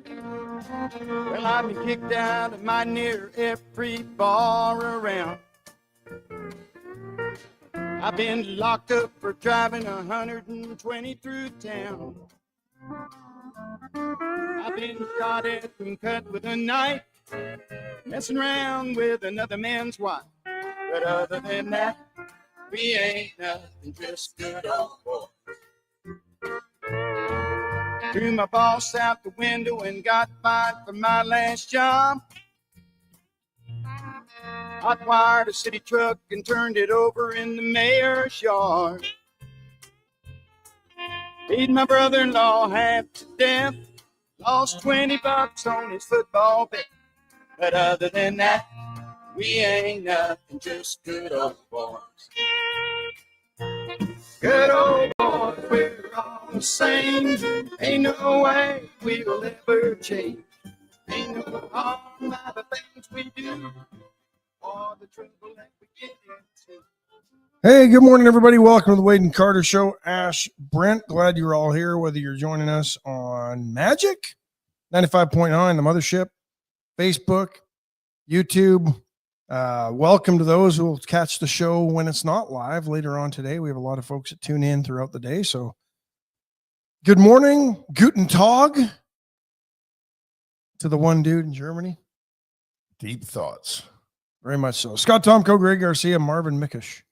Well, I've been kicked out of my near every bar around. I've been locked up for driving 120 through town. I've been shot at and cut with a knife, messing around with another man's wife. But other than that, we ain't nothing, just good old boys. Threw my boss out the window and got fired for my last job. Hot-wired a city truck and turned it over in the mayor's yard. Beat my brother-in-law half to death. Lost $20 on his football bet. But other than that, we ain't nothing, just good old boys. Good old boys, we're all the same. Ain't no way we'll ever change. Ain't no harm by the things we do or the trouble that we get into. Hey, good morning, everybody. Welcome to the Wade and Carter Show. Ash, Brent, glad you're all here, whether you're joining us on Magic 95.9, the Mothership, Facebook, YouTube. Welcome to those who will catch the show when it's not live later on today. We have a lot of folks that tune in throughout the day. So good morning, guten Tag to the one dude in Germany. Deep thoughts. Very much so. Scott Tomko, Greg Garcia, Marvin Mickish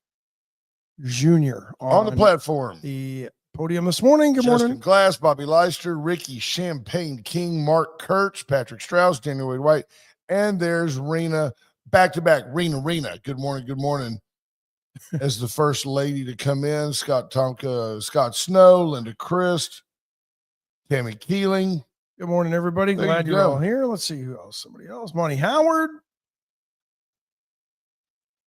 Jr. on the platform. The podium this morning. Good Justin morning. Glass, Bobby Leister, Ricky Champagne King, Mark Kurtz, Patrick Strauss, Daniel Wade White, and there's Rena, back-to-back, Rena. Good morning. As the first lady to come in, Scott Tomka, Scott Snow, Linda Christ, Tammy Keeling. Good morning, everybody. There Glad you you're go. all here. Let's see who else. Somebody else. Monty Howard.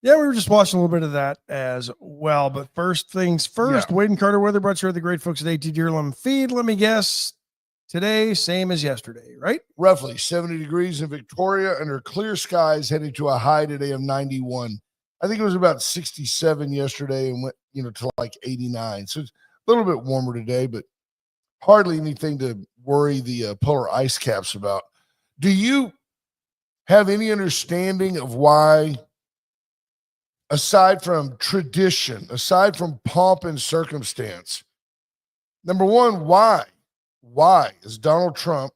Yeah, we were just watching a little bit of that as well. But first things first, Wade and Carter weather brought you the great folks at AT Deerlam Feed. Let me guess, today, same as yesterday, right? Roughly 70 degrees in Victoria under clear skies, heading to a high today of 91. I think it was about 67 yesterday and went, to like 89. So it's a little bit warmer today, but hardly anything to worry the polar ice caps about. Do you have any understanding of why, aside from tradition, aside from pomp and circumstance, number one, why is Donald Trump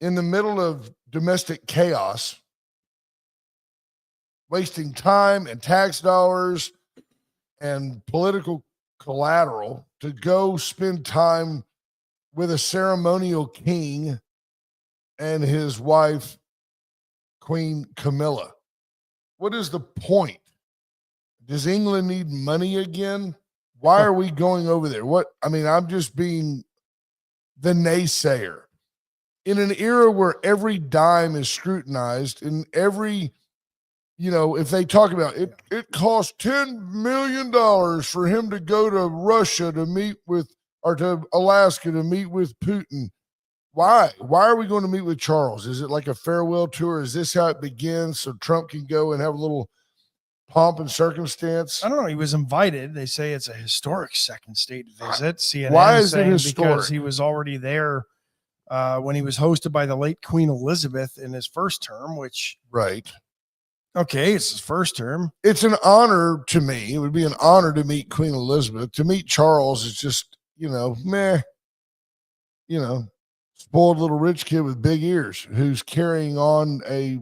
in the middle of domestic chaos wasting time and tax dollars and political collateral to go spend time with a ceremonial king and his wife, Queen Camilla? What is the point? Does England need money again? Why are we going over there? I'm just being the naysayer. In an era where every dime is scrutinized and every, if they talk about it, it costs $10 million for him to go to Russia to meet with, or to Alaska to meet with Putin. Why? Why are we going to meet with Charles? Is it like a farewell tour? Is this how it begins so Trump can go and have a little pomp and circumstance? I don't know. He was invited. They say it's a historic second state visit. CNN Why is it saying historic? because he was already there when he was hosted by the late Queen Elizabeth in his first term, which, right. Okay, it's his first term. It's an honor to me. It would be an honor to meet Queen Elizabeth. To meet Charles is just, meh. Spoiled little rich kid with big ears who's carrying on a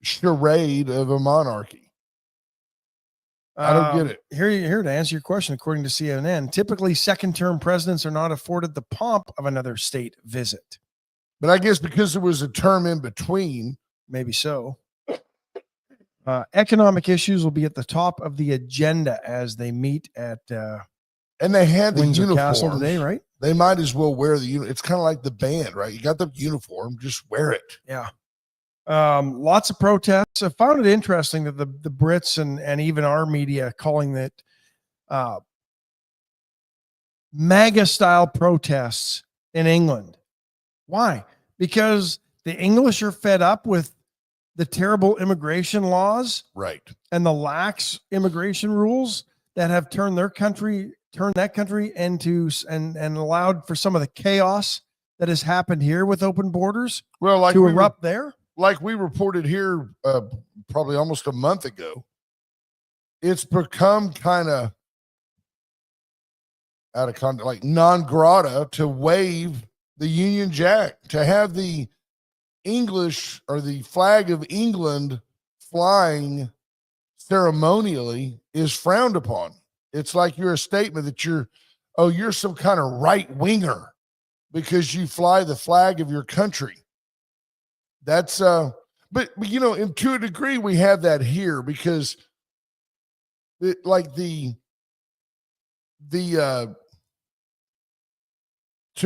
charade of a monarchy. I don't get it. Here to answer your question, according to CNN, typically second-term presidents are not afforded the pomp of another state visit. But I guess because there was a term in between. Maybe so. Economic issues will be at the top of the agenda as they meet at and they had the Windsor uniform Castle today, right? They might as well wear the uniform. It's kind of like the band, right? You got the uniform, just wear it. Yeah. Lots of protests. I found it interesting that the Brits and even our media calling it MAGA style protests in England. Why? Because the English are fed up with the terrible immigration laws, right, and the lax immigration rules that have turned that country into and allowed for some of the chaos that has happened here with open borders Well, like to erupt there? Like we reported here probably almost a month ago, it's become kind of out of context, like non grata to wave the Union Jack, to have the English or the flag of England flying ceremonially is frowned upon. It's like you're a statement that you're some kind of right winger because you fly the flag of your country. That's but you know, and to a degree we have that here because to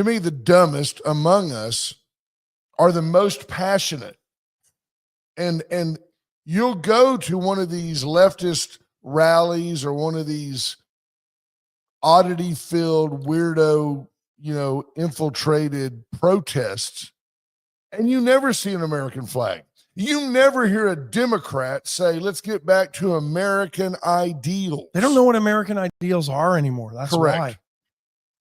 me the dumbest among us are the most passionate. And you'll go to one of these leftist rallies or one of these oddity filled weirdo, infiltrated protests, and you never see an American flag. You never hear a Democrat say, let's get back to American ideals. They don't know what American ideals are anymore. That's correct. Why.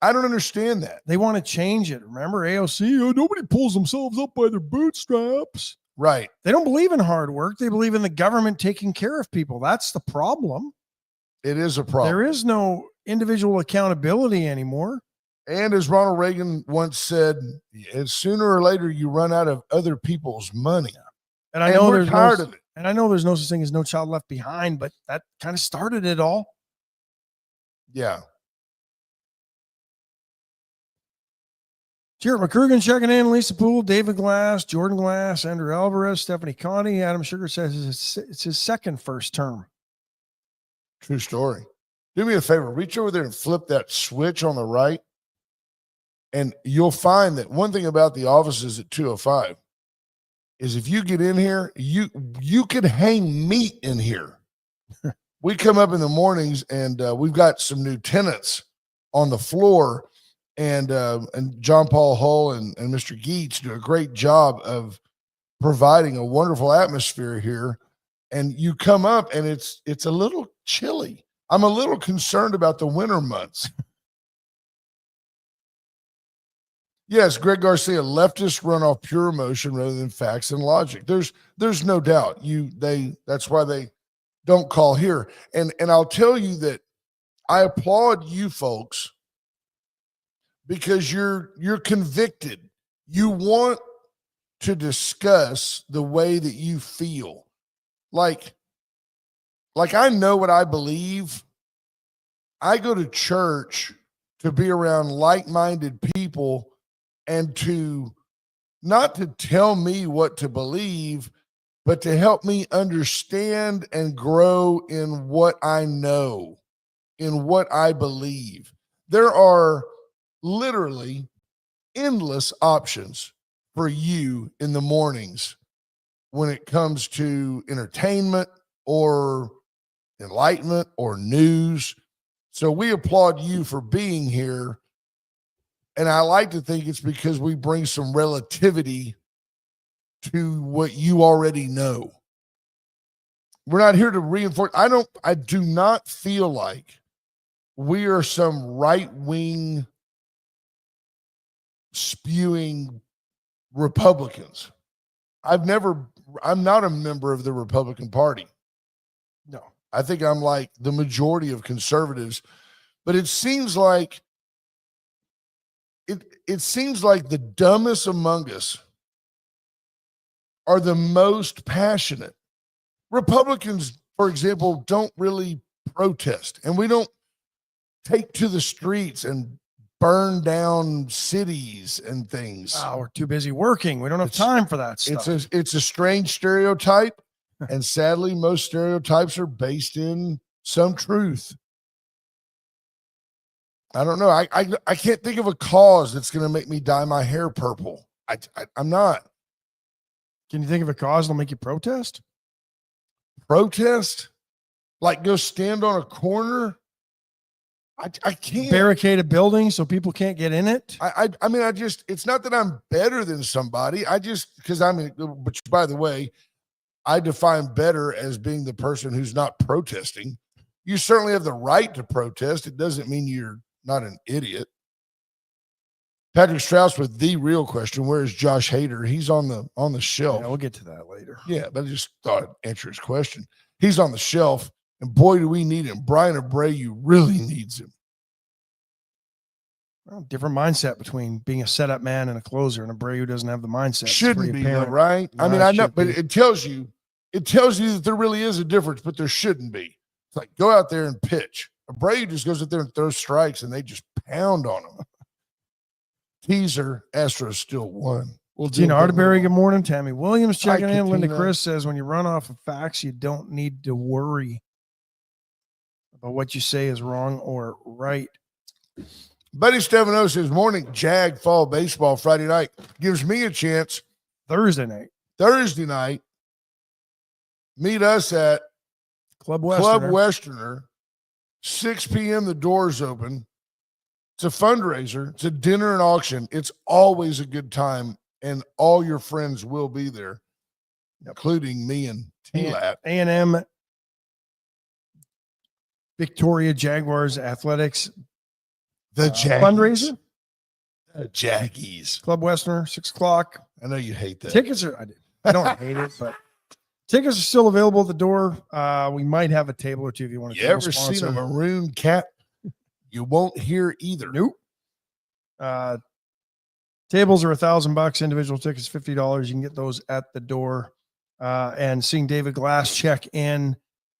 I don't understand that. They want to change it. Remember AOC? Nobody pulls themselves up by their bootstraps. Right. They don't believe in hard work. They believe in the government taking care of people. That's the problem. It is a problem. There is no individual accountability anymore. And as Ronald Reagan once said, sooner or later you run out of other people's money. And I know we're tired of it. And I know there's no such thing as No Child Left Behind, but that kind of started it all. Yeah. Jared McCurgan checking in, Lisa Poole, David Glass, Jordan Glass, Andrew Alvarez, Stephanie Conti. Adam Sugar says it's his second first term. True story. Do me a favor, reach over there and flip that switch on the right. And you'll find that one thing about the offices at 205 is if you get in here, you could hang meat in here. We come up in the mornings and we've got some new tenants on the floor, and John Paul Hull and Mr. Geets do a great job of providing a wonderful atmosphere here. And you come up and it's a little chilly. I'm a little concerned about the winter months. Yes, Greg Garcia, leftists run off pure emotion rather than facts and logic. There's no doubt. That's why they don't call here. And I'll tell you that I applaud you folks because you're convicted. You want to discuss the way that you feel. Like I know what I believe. I go to church to be around like-minded people and to not to tell me what to believe, but to help me understand and grow in what I know, in what I believe. There are literally endless options for you in the mornings when it comes to entertainment or enlightenment or news. So we applaud you for being here. And I like to think it's because we bring some relativity to what you already know. We're not here to reinforce. I do not feel like we are some right-wing spewing Republicans. I'm not a member of the Republican Party. No, I think I'm like the majority of conservatives, but it seems like the dumbest among us are the most passionate. Republicans, for example, don't really protest, and we don't take to the streets and burn down cities and things. Oh, we're too busy working. We don't have time for that stuff. It's a strange stereotype, and sadly, most stereotypes are based in some truth. I don't know. I can't think of a cause that's going to make me dye my hair purple. I'm not. Can you think of a cause that'll make you protest? Protest? Like go stand on a corner? I can't. Barricade a building so people can't get in it? I mean, it's not that I'm better than somebody. Which by the way, I define better as being the person who's not protesting. You certainly have the right to protest. It doesn't mean you're not an idiot. Patrick Strauss with the real question: where is Josh Hader? He's on the shelf. Yeah, we'll get to that later. Yeah, but I just thought I'd answer his question. He's on the shelf, and boy, do we need him. Brian Abreu really needs him. Well, different mindset between being a setup man and a closer, and Abreu doesn't have the mindset. Shouldn't be, though, right? I mean, I know, but it tells you that there really is a difference, but there shouldn't be. It's like, go out there and pitch. Abreu just goes out there and throws strikes, and they just pound on him. Teaser, Astros still won. Gina Arterberry, good morning. Tammy Williams checking in. Linda Katina. Chris says, when you run off of facts, you don't need to worry about what you say is wrong or right. Buddy Stefano says, morning Jag fall baseball Friday night. Gives me a chance. Thursday night. Meet us at Club Westerner. 6 p.m. The doors open. It's a fundraiser. It's a dinner and auction. It's always a good time, and all your friends will be there, including me and T-Lat. A&M Victoria Jaguars Athletics. The Jaggies. Fundraiser. The Jaggies. Club Westerner, 6 o'clock. I know you hate that. Tickets are, I don't hate it, but tickets are still available at the door. We might have a table or two if you want to. You ever seen a maroon cat? You won't hear either. Nope. Tables are $1,000. Individual tickets $50. You can get those at the door. And seeing David Glass check in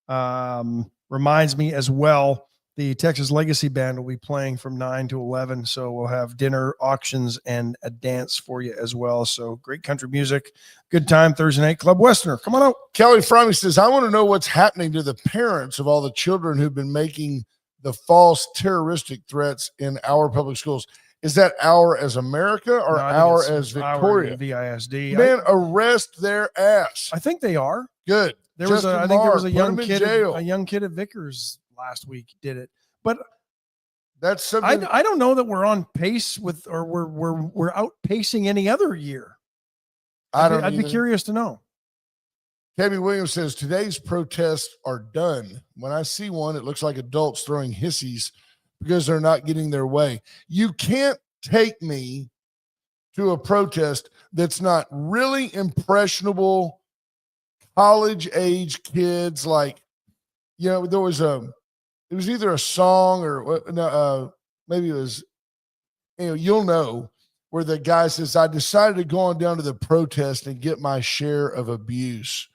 reminds me as well. The Texas Legacy Band will be playing from 9 to 11. So we'll have dinner, auctions, and a dance for you as well. So great country music. Good time Thursday night. Club Westerner. Come on out. Kelly Fromme says, I want to know what's happening to the parents of all the children who've been making the false terroristic threats in our public schools. Is that our as America or our as Victoria? VISD. Man, arrest their ass. I think they are. Good. I think there was a young kid at Vickers last week did it. But that's something I don't know that we're on pace with, or we're outpacing any other year. I'd be curious to know. Kevin Williams says, today's protests are done. When I see one, it looks like adults throwing hissies because they're not getting their way. You can't take me to a protest that's not really impressionable college-age kids. Like, there was it was either a song or maybe it was, you'll know, where the guy says, I decided to go on down to the protest and get my share of abuse.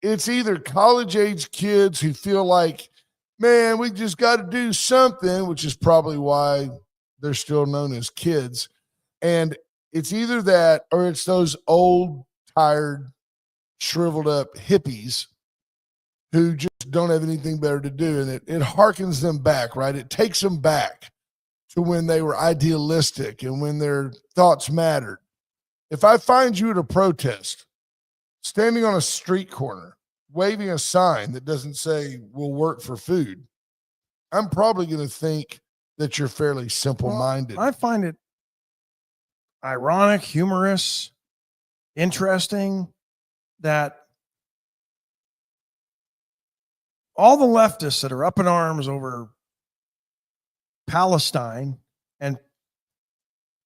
It's either college-age kids who feel like, man, we just got to do something, which is probably why they're still known as kids. And it's either that or it's those old, tired, shriveled up hippies who just don't have anything better to do. And it harkens them back, right? It takes them back to when they were idealistic and when their thoughts mattered. If I find you at a protest, standing on a street corner, waving a sign that doesn't say we'll work for food, I'm probably going to think that you're fairly simple-minded. Well, I find it ironic, humorous, interesting that all the leftists that are up in arms over Palestine and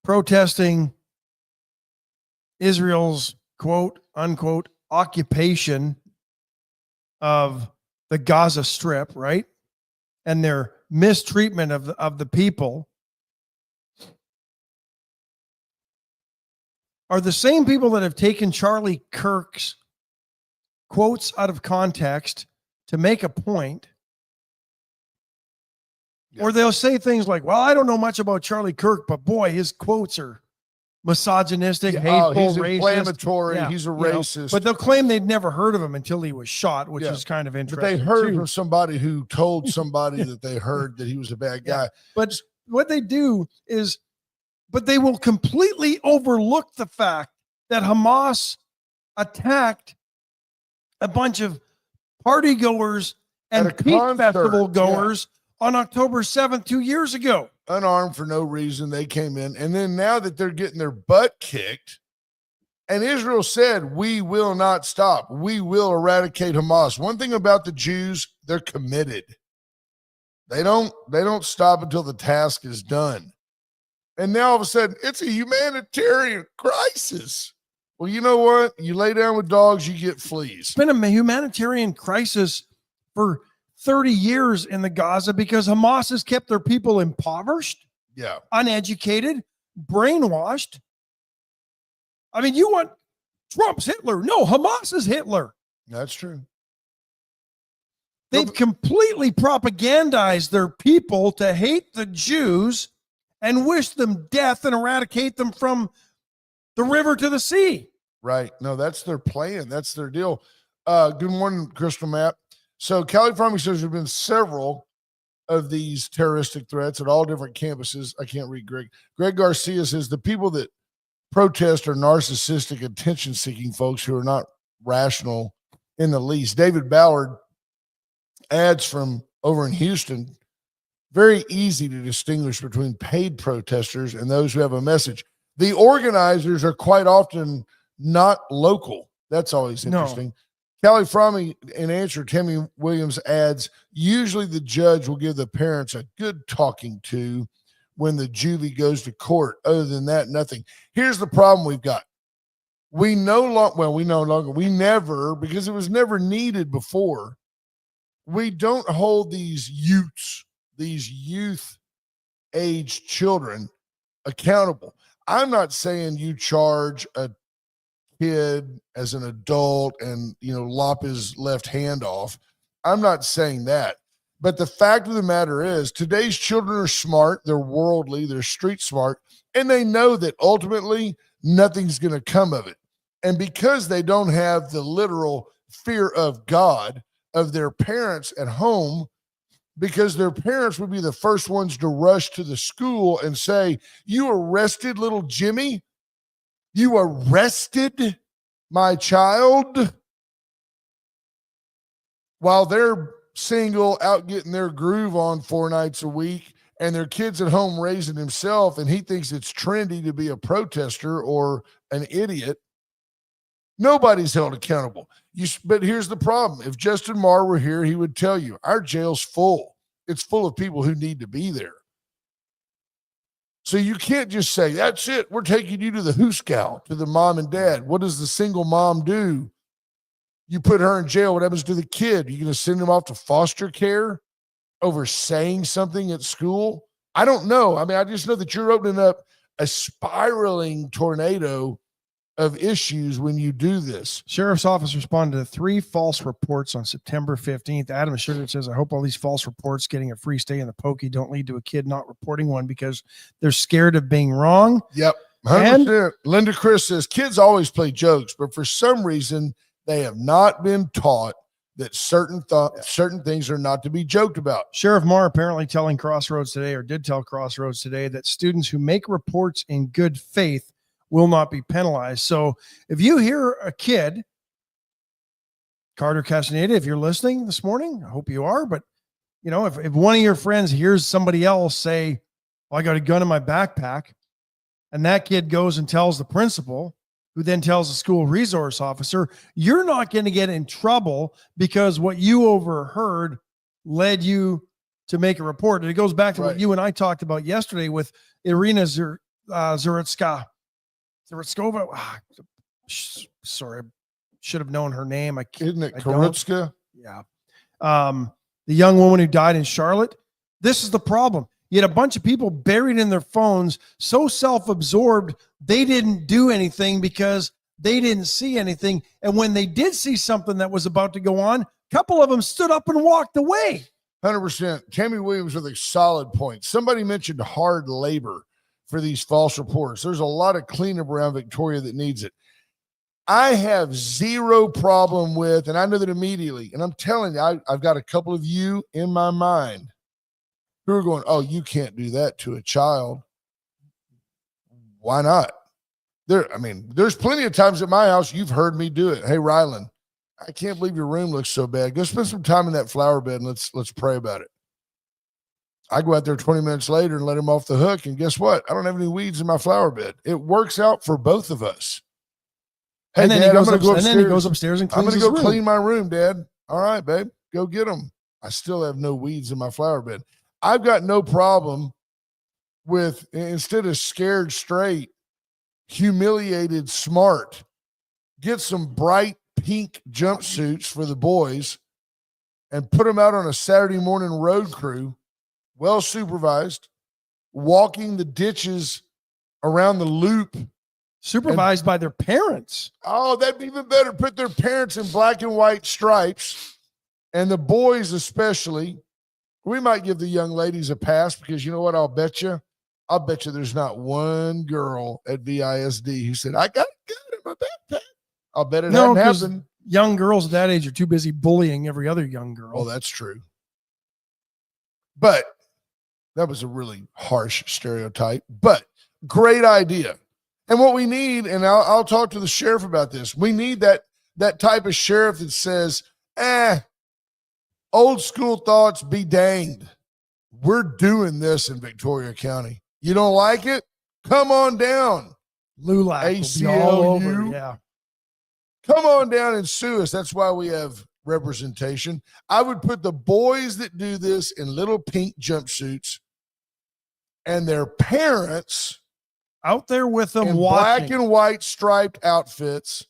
protesting Israel's quote unquote occupation of the Gaza Strip, right? And their mistreatment of the people are the same people that have taken Charlie Kirk's quotes out of context to make a point. Yeah. Or they'll say things like, well, I don't know much about Charlie Kirk, but boy, his quotes are misogynistic, hateful, he's racist. Inflammatory. Yeah, he's a racist. But they'll claim they'd never heard of him until he was shot, which is kind of interesting. But they heard from somebody who told somebody that they heard that he was a bad guy. Yeah. But what they do is, but they will completely overlook the fact that Hamas attacked a bunch of party goers and peak festival goers on October 7th, 2 years ago. Unarmed for no reason. They came in. And then now that they're getting their butt kicked, and Israel said, we will not stop. We will eradicate Hamas. One thing about the Jews, they're committed. They don't stop until the task is done. And now all of a sudden, it's a humanitarian crisis. Well, you know what? You lay down with dogs, you get fleas. It's been a humanitarian crisis for 30 years in the Gaza because Hamas has kept their people impoverished, uneducated, brainwashed. I mean, you want Trump's Hitler. No, Hamas is Hitler. That's true. They've completely propagandized their people to hate the Jews and wish them death and eradicate them from the river to the sea. Right. No, that's their plan. That's their deal. Good morning, Crystal Matt. So Cali Farming says there have been several of these terroristic threats at all different campuses. I can't read Greg. Greg Garcia says the people that protest are narcissistic, attention-seeking folks who are not rational in the least. David Ballard adds from over in Houston, very easy to distinguish between paid protesters and those who have a message. The organizers are quite often not local. That's always interesting. No. Callie Frommie, in answer, Tammy Williams adds, usually the judge will give the parents a good talking to when the juvie goes to court. Other than that, nothing. Here's the problem we've got. We never, because it was never needed before, we don't hold these youth-age children accountable. I'm not saying you charge a kid as an adult and, lop his left hand off. I'm not saying that. But the fact of the matter is today's children are smart. They're worldly. They're street smart. And they know that ultimately nothing's going to come of it. And because they don't have the literal fear of God of their parents at home, because their parents would be the first ones to rush to the school and say, you arrested little Jimmy? You arrested my child? While they're single, out getting their groove on 4 nights a week, and their kid's at home raising himself, and he thinks it's trendy to be a protester or an idiot. Nobody's held accountable. But here's the problem. If Justin Marr were here, he would tell you, our jail's full. It's full of people who need to be there. So you can't just say, that's it. We're taking you to the hooscow, to the mom and dad. What does the single mom do? You put her in jail. What happens to the kid? You going to send him off to foster care over saying something at school? I don't know. I mean, I just know that you're opening up a spiraling tornado of issues when you do this. Sheriff's office responded to 3 false reports on September 15th. Adam Sugar says, I hope all these false reports getting a free stay in the pokey don't lead to a kid not reporting one because they're scared of being wrong. Yep. 100%. And Linda Chris says, kids always play jokes, but for some reason they have not been taught that certain things are not to be joked about. Sheriff Marr apparently telling Crossroads today, or did tell Crossroads today, that students who make reports in good faith will not be penalized. So if you hear a kid, Carter Castaneda, if you're listening this morning, I hope you are, but if one of your friends hears somebody else say, I got a gun in my backpack, and that kid goes and tells the principal, who then tells the school resource officer, you're not going to get in trouble because what you overheard led you to make a report. And it goes back to what you and I talked about yesterday with Irina Zurotskova. Sorry, I should have known her name. Isn't it Karutska? Yeah. The young woman who died in Charlotte. This is the problem. You had a bunch of people buried in their phones, so self-absorbed, they didn't do anything because they didn't see anything. And when they did see something that was about to go on, a couple of them stood up and walked away. 100%. Tammy Williams with a solid point. Somebody mentioned hard labor for these false reports. There's a lot of cleanup around Victoria that needs it. I have zero problem with, and I know that immediately, and I'm telling you, I've got a couple of you in my mind who are going, oh, you can't do that to a child. Why not? There's plenty of times at my house you've heard me do it. Hey, Rylan, I can't believe your room looks so bad. Go spend some time in that flower bed and let's pray about it. I go out there 20 minutes later and let him off the hook, and guess what? I don't have any weeds in my flower bed. It works out for both of us. Hey, and then, Dad, he goes upstairs and cleans I'm going to go clean my room, Dad. All right, babe, go get them. I still have no weeds in my flower bed. I've got no problem with, instead of scared straight, humiliated smart. Get some bright pink jumpsuits for the boys and put them out on a Saturday morning road crew, well supervised, walking the ditches around the loop. Supervised by their parents. Oh, that'd be even better. Put their parents in black and white stripes, and the boys especially. We might give the young ladies a pass because you know what? I'll bet you there's not one girl at VISD who said, I got a gun in my backpack. I'll bet it hadn't happened. Young girls at that age are too busy bullying every other young girl. Well, that's true. But that was a really harsh stereotype, but great idea. And what we need, and I'll talk to the sheriff about this, we need that type of sheriff that says, old school thoughts be danged. We're doing this in Victoria County. You don't like it? Come on down. LULAC will be all over. Yeah. Come on down and sue us. That's why we have representation. I would put the boys that do this in little pink jumpsuits and their parents out there with them in watching. Black and white striped outfits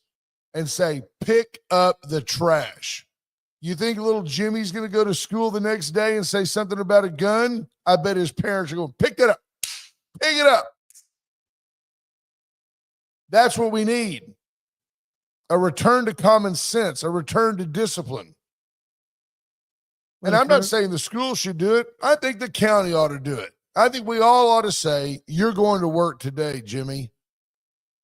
and say, pick up the trash. You think little Jimmy's going to go to school the next day and say something about a gun? I bet his parents are going, pick that up. Pick it up. That's what we need. A return to common sense, a return to discipline. And I'm not saying the school should do it. I think the county ought to do it. I think we all ought to say, you're going to work today, Jimmy.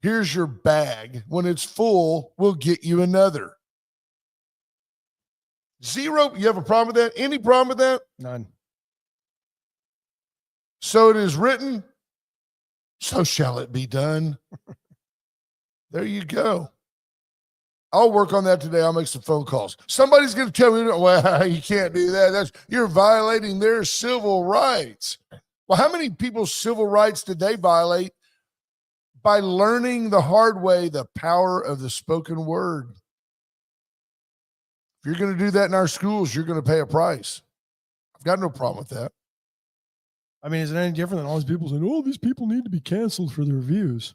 Here's your bag. When it's full, we'll get you another. Zero. You have a problem with that? Any problem with that? None. So it is written, so shall it be done. There you go. I'll work on that today. I'll make some phone calls. Somebody's going to tell me, well, you can't do that. You're violating their civil rights. Well, how many people's civil rights did they violate by learning the hard way the power of the spoken word? If you're going to do that in our schools, you're going to pay a price. I've got no problem with that. I mean, is it any different than all these people saying, oh, these people need to be canceled for their views?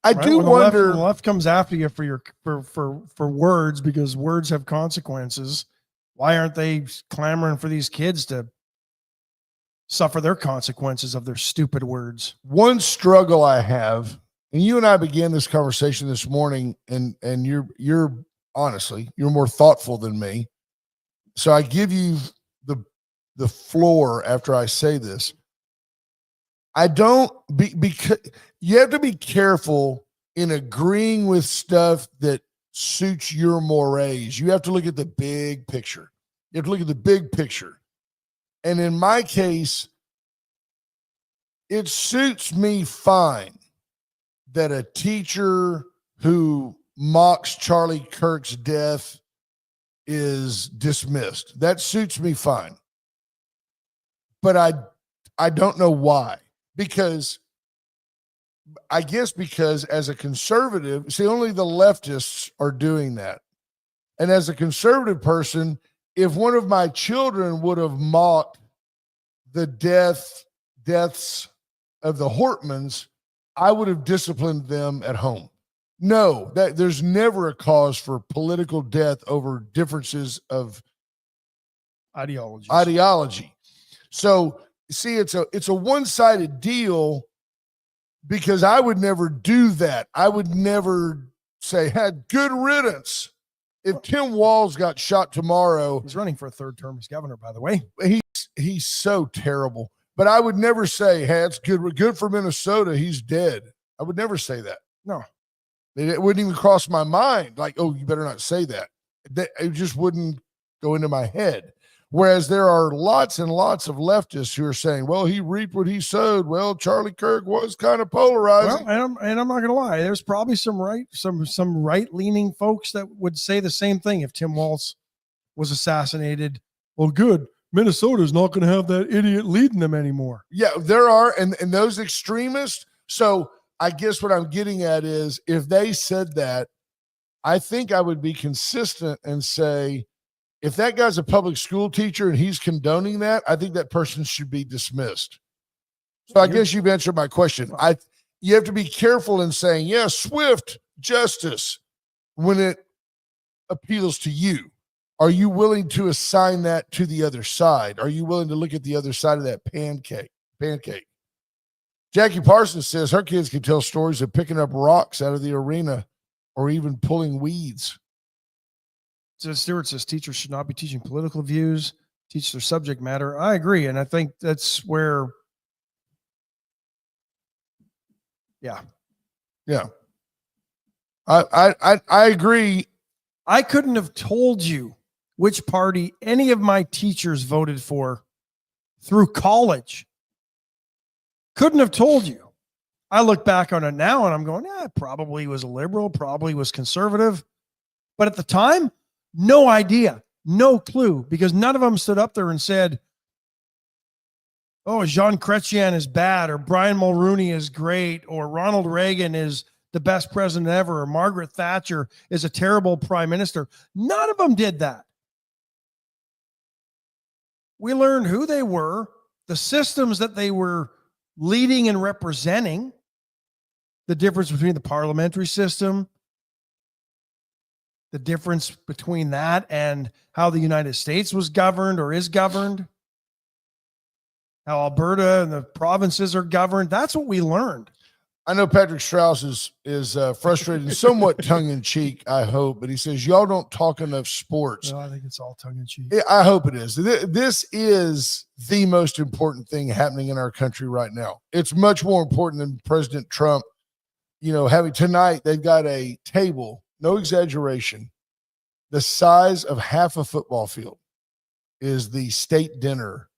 I do wonder. The left comes after you for words because words have consequences. Why aren't they clamoring for these kids to suffer their consequences of their stupid words? One struggle I have, and you and I began this conversation this morning, and you're honestly, you're more thoughtful than me. So I give you the floor after I say this. Because you have to be careful in agreeing with stuff that suits your mores. You have to look at the big picture. You have to look at the big picture. And in my case, it suits me fine that a teacher who mocks Charlie Kirk's death is dismissed. That suits me fine. But I don't know why. Because as a conservative, see, only the leftists are doing that. And as a conservative person, if one of my children would have mocked the deaths of the Hortmans, I would have disciplined them at home. No, there's never a cause for political death over differences of ideology. So, see, it's a one-sided deal because I would never do that. I would never say, had good riddance. If Tim Walz got shot tomorrow. He's running for a third term as governor, by the way. He's so terrible. But I would never say, hey, it's good for Minnesota. He's dead. I would never say that. No. It wouldn't even cross my mind. Like, oh, you better not say that. It just wouldn't go into my head. Whereas there are lots and lots of leftists who are saying, well, he reaped what he sowed. Well, Charlie Kirk was kind of polarizing. Well, and I'm not going to lie. There's probably some right-leaning folks that would say the same thing if Tim Walz was assassinated. Well, good. Minnesota's not going to have that idiot leading them anymore. Yeah, there are. And those extremists. So I guess what I'm getting at is if they said that, I think I would be consistent and say, If that guy's a public school teacher and he's condoning that, I think that person should be dismissed. So I guess you've answered my question. You have to be careful in saying, yeah, swift justice when it appeals to you. Are you willing to assign that to the other side? Are you willing to look at the other side of that pancake? Jackie Parsons says her kids can tell stories of picking up rocks out of the arena or even pulling weeds. So Stewart says teachers should not be teaching political views, teach their subject matter. I agree. And I think that's where, yeah. I agree. I couldn't have told you which party any of my teachers voted for through college. Couldn't have told you. I look back on it now and I'm going, probably was a liberal, probably was conservative. But at the time, no idea, no clue, because none of them stood up there and said, oh, Jean Chrétien is bad, or Brian Mulroney is great, or Ronald Reagan is the best president ever, or Margaret Thatcher is a terrible prime minister. None of them did that. We learned who they were, the systems that they were leading and representing, the difference between the parliamentary system, the difference between that and how the United States was governed or is governed, how Alberta and the provinces are governed. That's what we learned. I know Patrick Strauss is frustrated and somewhat tongue-in-cheek, I hope, but he says, y'all don't talk enough sports. No, I think it's all tongue-in-cheek. I hope it is. This is the most important thing happening in our country right now. It's much more important than President Trump, having tonight, they've got a table, no exaggeration, the size of half a football field is the state dinner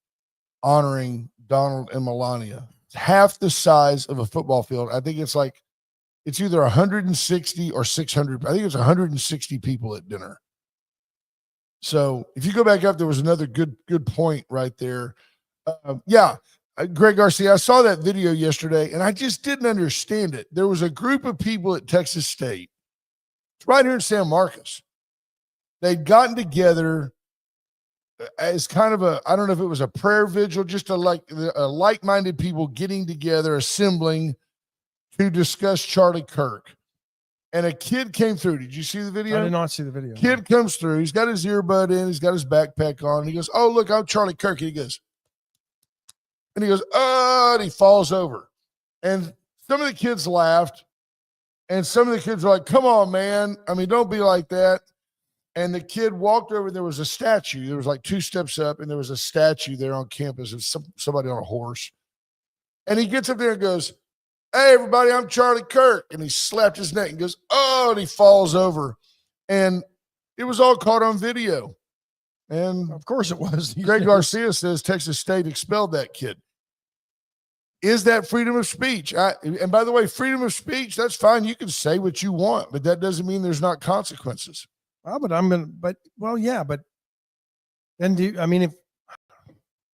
honoring Donald and Melania. Half the size of a football field. I think it's either 160 or 600. I think it's 160 people at dinner. So if you go back up, there was another good point right there. Greg Garcia, I saw that video yesterday and I just didn't understand it. There was a group of people at Texas State. It's right here in San Marcos. They'd gotten together as kind of I don't know if it was a prayer vigil, just a like-minded people getting together, assembling to discuss Charlie Kirk. And a kid came through. Did you see the video? I did not see the video. Kid comes through. He's got his earbud in. He's got his backpack on. He goes, oh, look, I'm Charlie Kirk. And he goes, oh, and he falls over. And some of the kids laughed. And some of the kids were like, come on, man. I mean, don't be like that. And the kid walked over. There was a statue. There was like 2 steps up, and there was a statue there on campus of somebody on a horse. And he gets up there and goes, hey, everybody, I'm Charlie Kirk. And he slapped his neck and goes, oh, and he falls over. And it was all caught on video. And of course it was. Greg Garcia says Texas State expelled that kid. Is that freedom of speech? And by the way, freedom of speech, that's fine. You can say what you want, but that doesn't mean there's not consequences. Well, but then if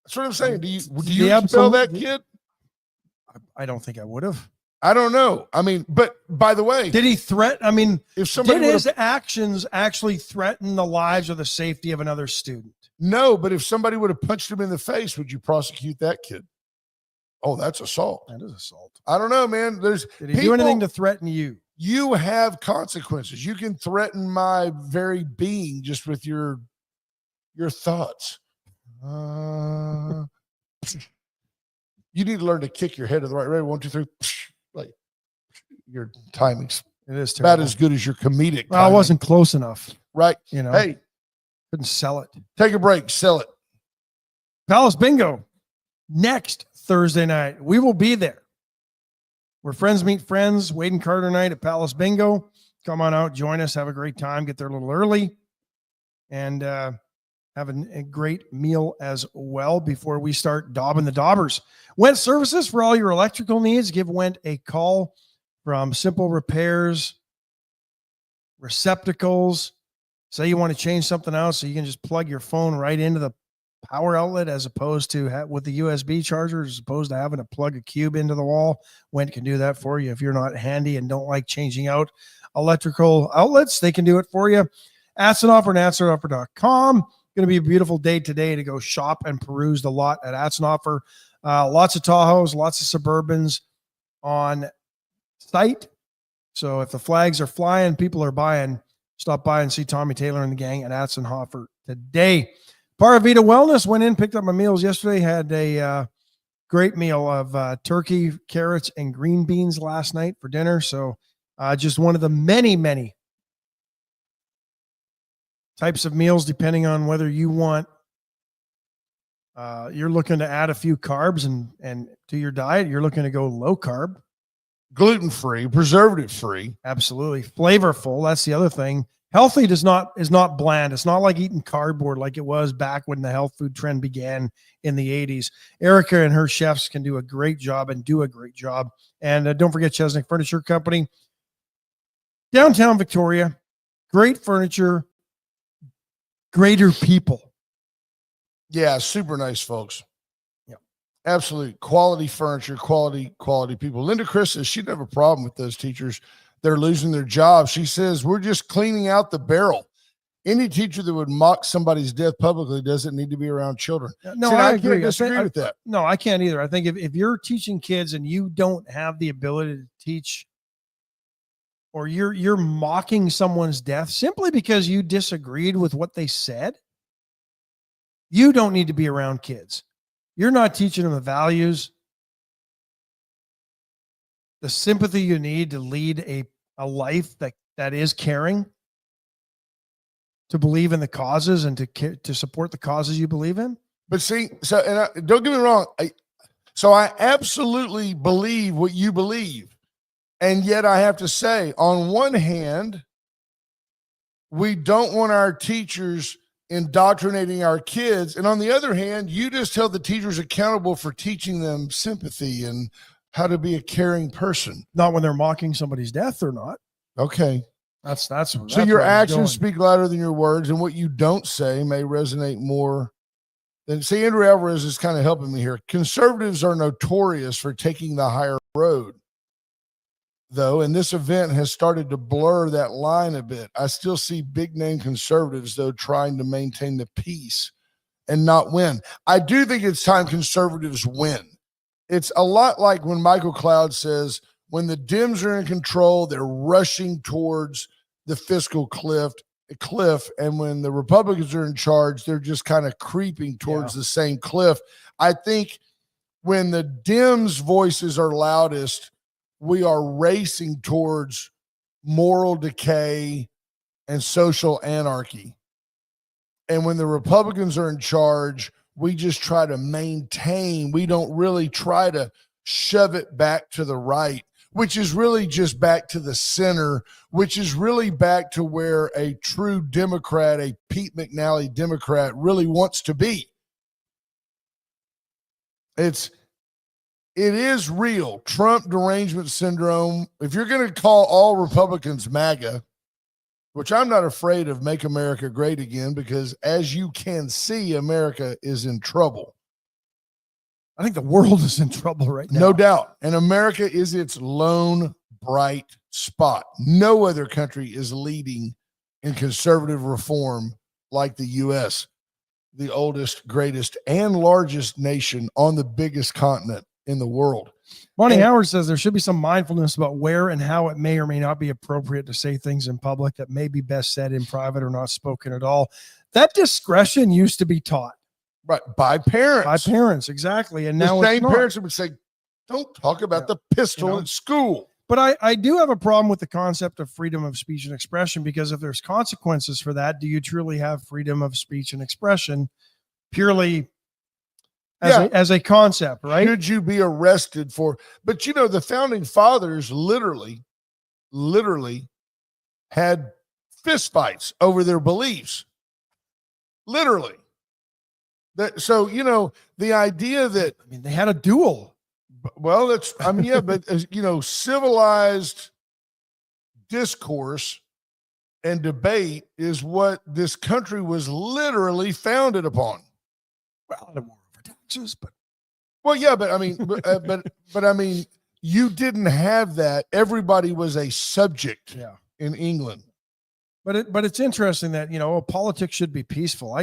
that's what I'm saying. Do you expel that kid? I don't think I would have. I don't know. I mean, but by the way, did he threaten? I mean, if somebody did his actions actually threaten the lives or the safety of another student? No, but if somebody would have punched him in the face, would you prosecute that kid? Oh, that's assault. That is assault. I don't know, man. Did he do anything to threaten you? You have consequences. You can threaten my very being just with your thoughts. You need to learn to kick your head to the right. Ready? 1, 2, 3. Like your timing's about as good as your comedic. Well, I wasn't close enough. Right. Hey, couldn't sell it. Take a break. Sell it. Palace Bingo next Thursday night. We will be there. Where friends meet friends. Wade and Carter night at Palace Bingo. Come on out, join us, have a great time. Get there a little early, and have a great meal as well before we start daubing the daubers. Went Services for all your electrical needs. Give Went a call. From simple repairs, receptacles. Say you want to change something out so you can just plug your phone right into the power outlet as opposed to with the USB charger, as opposed to having to plug a cube into the wall. Went can do that for you. If you're not handy and don't like changing out electrical outlets, they can do it for you. Atsenoffer and atsenoffer.com. going to be a beautiful day today to go shop and peruse the lot at Atzenhofer. Lots of Tahoes, lots of Suburbans on site. So if the flags are flying, people are buying, stop by and see Tommy Taylor and the gang at Atzenhofer today. Paravita Wellness went in, picked up my meals yesterday, had a great meal of turkey, carrots, and green beans last night for dinner. So just one of the many, many types of meals, depending on whether you want, you're looking to add a few carbs and to your diet, you're looking to go low carb. Gluten-free, preservative-free. Absolutely. Flavorful. That's the other thing. Healthy is not bland. It's not like eating cardboard like it was back when the health food trend began in the 80s. Erica and her chefs can do a great job and do a great job. And don't forget Chesnick Furniture Company. Downtown Victoria. Great furniture. Greater people. Yeah, super nice folks. Yeah. Absolutely. Quality furniture, quality people. Linda Chris says she'd have a problem with those teachers. They're losing their jobs. She says, we're just cleaning out the barrel. Any teacher that would mock somebody's death publicly doesn't need to be around children. No, See, I can't agree. disagree with that. No, I can't either. I think if you're teaching kids and you don't have the ability to teach, or you're mocking someone's death simply because you disagreed with what they said, you don't need to be around kids. You're not teaching them the values, the sympathy you need to lead a life that is caring, to believe in the causes and to support the causes you believe in. But see, don't get me wrong. I absolutely believe what you believe. And yet I have to say, on one hand, we don't want our teachers indoctrinating our kids. And on the other hand, you just held the teachers accountable for teaching them sympathy and how to be a caring person. Not when they're mocking somebody's death or not. Okay. That's so your actions speak louder than your words, and what you don't say may resonate more than. See, Andrew Alvarez is kind of helping me here. Conservatives are notorious for taking the higher road, though, and this event has started to blur that line a bit. I still see big name conservatives, though, trying to maintain the peace and not win. I do think it's time conservatives win. It's a lot like when Michael Cloud says, when the Dems are in control, they're rushing towards the fiscal cliff, and when the Republicans are in charge, they're just kind of creeping towards the same cliff. I think when the Dems' voices are loudest, we are racing towards moral decay and social anarchy. And when the Republicans are in charge, we just try to maintain. We don't really try to shove it back to the right, which is really just back to the center, which is really back to where a true Democrat, a Pete McNally Democrat, really wants to be. It is real. Trump derangement syndrome. If you're going to call all Republicans MAGA, which I'm not afraid of, Make America Great Again, because as you can see, America is in trouble. I think the world is in trouble right now. No doubt. And America is its lone bright spot. No other country is leading in conservative reform like the U.S., the oldest, greatest, and largest nation on the biggest continent in the world. Monty Howard says there should be some mindfulness about where and how it may or may not be appropriate to say things in public that may be best said in private or not spoken at all. That discretion used to be taught. Right, by parents. By parents, exactly. And the now same parents would say, don't talk about the pistol at school. But I do have a problem with the concept of freedom of speech and expression, because if there's consequences for that, do you truly have freedom of speech and expression purely as a concept, right? Should you be arrested for? But you know, the founding fathers literally had fistfights over their beliefs. Literally. So, you know, the idea that, I mean, they had a duel. Well, that's, I mean, yeah, but you know, civilized discourse and debate is what this country was literally founded upon. Well, the war over taxes, but well, yeah, but I mean, but I mean, you didn't have that. Everybody was a subject in England. But it's interesting that, you know, politics should be peaceful.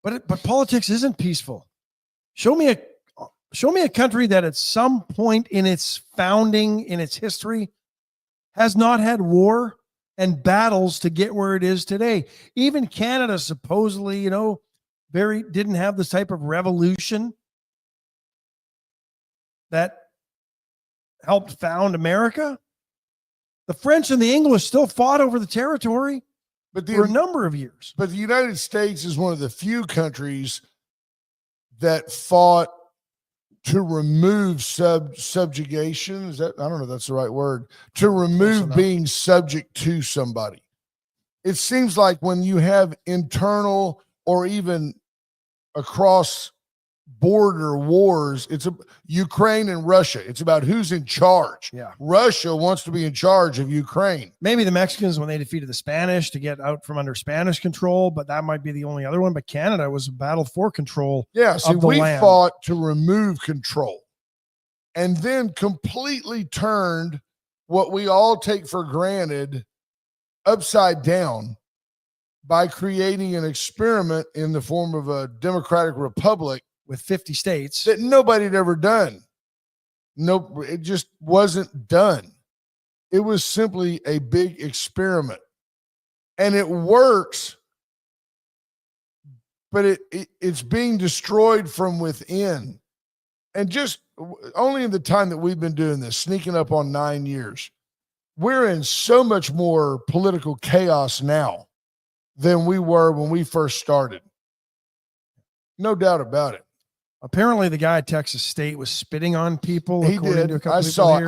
But politics isn't peaceful. Show me a country that at some point in its founding, in its history, has not had war and battles to get where it is today. Even Canada supposedly, didn't have this type of revolution that helped found America. The French and the English still fought over the territory for a number of years. But the United States is one of the few countries that fought to remove subjugation. I don't know if that's the right word. To remove being subject to somebody. It seems like when you have internal or even across border wars, it's Ukraine and Russia. It's about who's in charge. Yeah. Russia wants to be in charge of Ukraine. Maybe the Mexicans when they defeated the Spanish to get out from under Spanish control, but that might be the only other one. But Canada was a battle for control. Yeah, see, we land. fought to remove control and then completely turned what we all take for granted upside down by creating an experiment in the form of a democratic republic with 50 states that nobody had ever done. Nope, it just wasn't done. It was simply a big experiment. And it works, but it's being destroyed from within. And just only in the time that we've been doing this, sneaking up on 9 years, we're in so much more political chaos now than we were when we first started. No doubt about it. Apparently, the guy at Texas State was spitting on people. He did. I saw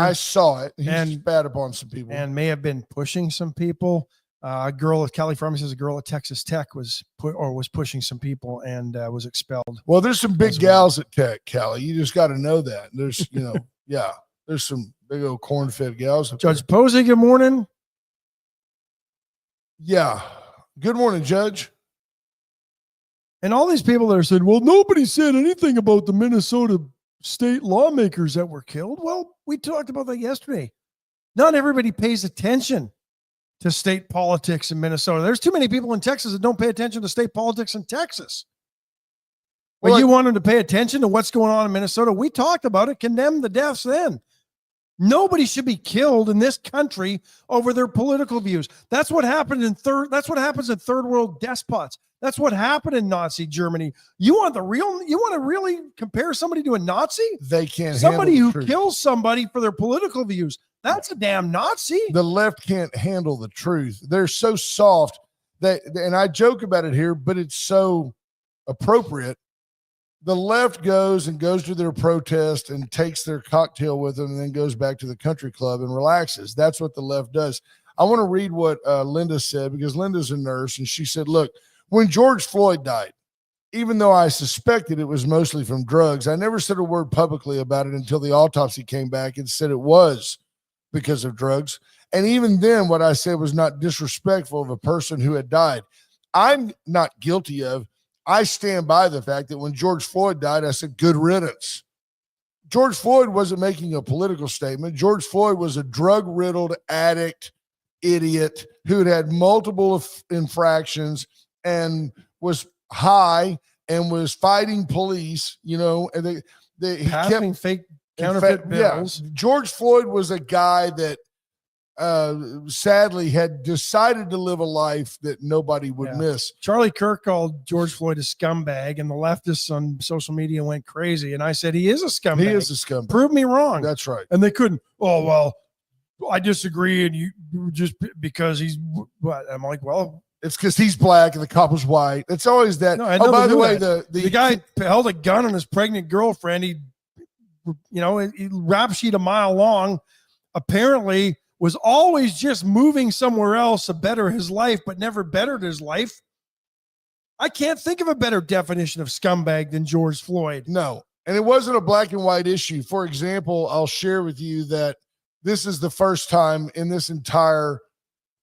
it. He spat upon some people. And may have been pushing some people. A girl, Kelly Farmer says a girl at Texas Tech was pushing some people and was expelled. Well, there's some big gals at Tech, Kelly. You just got to know that. There's, there's some big old corn-fed gals. Judge Posey, good morning. Yeah. Good morning, Judge. And all these people that are saying, well, nobody said anything about the Minnesota state lawmakers that were killed. Well, we talked about that yesterday. Not everybody pays attention to state politics in Minnesota. There's too many people in Texas that don't pay attention to state politics in Texas. But you want them to pay attention to what's going on in Minnesota. We talked about it, condemned the deaths then. Nobody should be killed in this country over their political views. That's what happened that's what happens in third world despots. That's what happened in Nazi Germany. You want to really compare somebody to a Nazi? They can't. Somebody who kills somebody for their political views. That's a damn Nazi. The left can't handle the truth. They're so soft and I joke about it here, but it's so appropriate. The left goes to their protest and takes their cocktail with them and then goes back to the country club and relaxes. That's what the left does. I want to read what Linda said, because Linda's a nurse, and she said, look, when George Floyd died, even though I suspected it was mostly from drugs, I never said a word publicly about it until the autopsy came back and said it was because of drugs. And even then, what I said was not disrespectful of a person who had died. I'm not guilty of. I stand by the fact that when George Floyd died, I said, good riddance. George Floyd wasn't making a political statement. George Floyd was a drug-riddled addict, idiot who had multiple infractions and was high and was fighting police, and he kept fake counterfeit bills. Yeah, George Floyd was a guy that sadly had decided to live a life that nobody would miss. Charlie Kirk called George Floyd a scumbag, and the leftists on social media went crazy. And I said, he is a scumbag. He is a scumbag. Prove me wrong. That's right. And they couldn't. Oh, well, I disagree. And you just because he's what? I'm like, well, it's because he's black and the cop was white. It's always that. No, by the way, the guy held a gun on his pregnant girlfriend. He rap sheet a mile long, apparently was always just moving somewhere else to better his life, but never bettered his life. I can't think of a better definition of scumbag than George Floyd. No, and it wasn't a black and white issue. For example, I'll share with you that this is the first time in this entire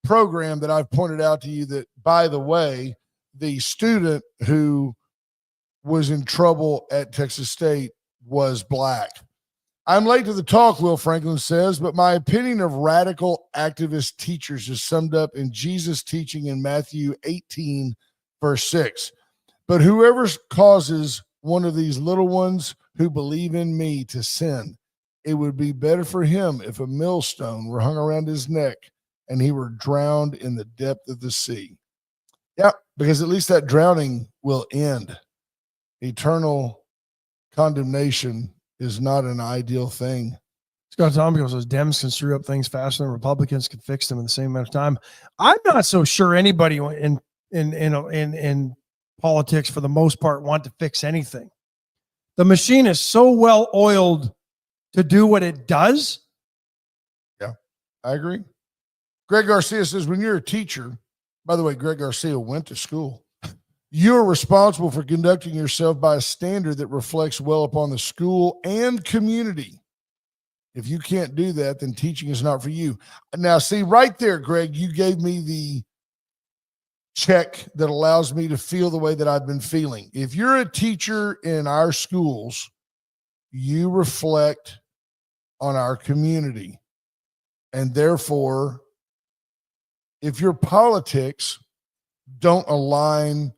program that I've pointed out to you that, by the way, the student who was in trouble at Texas State was black. I'm late to the talk, Will Franklin says, but my opinion of radical activist teachers is summed up in Jesus' teaching in Matthew 18, verse 6. But whoever causes one of these little ones who believe in me to sin, it would be better for him if a millstone were hung around his neck and he were drowned in the depth of the sea. Yeah, because at least that drowning will end. Eternal condemnation is not an ideal thing. Scott Tom goes, those Dems can screw up things faster than Republicans can fix them in the same amount of time. I'm not so sure anybody in politics, for the most part, want to fix anything. The machine is so well oiled to do what it does. Yeah, I agree. Greg Garcia says, when you're a teacher, by the way, Greg Garcia went to school, you're responsible for conducting yourself by a standard that reflects well upon the school and community. If you can't do that, then teaching is not for you. Now, see, right there, Greg, you gave me the check that allows me to feel the way that I've been feeling. If you're a teacher in our schools, you reflect on our community. And therefore, if your politics don't align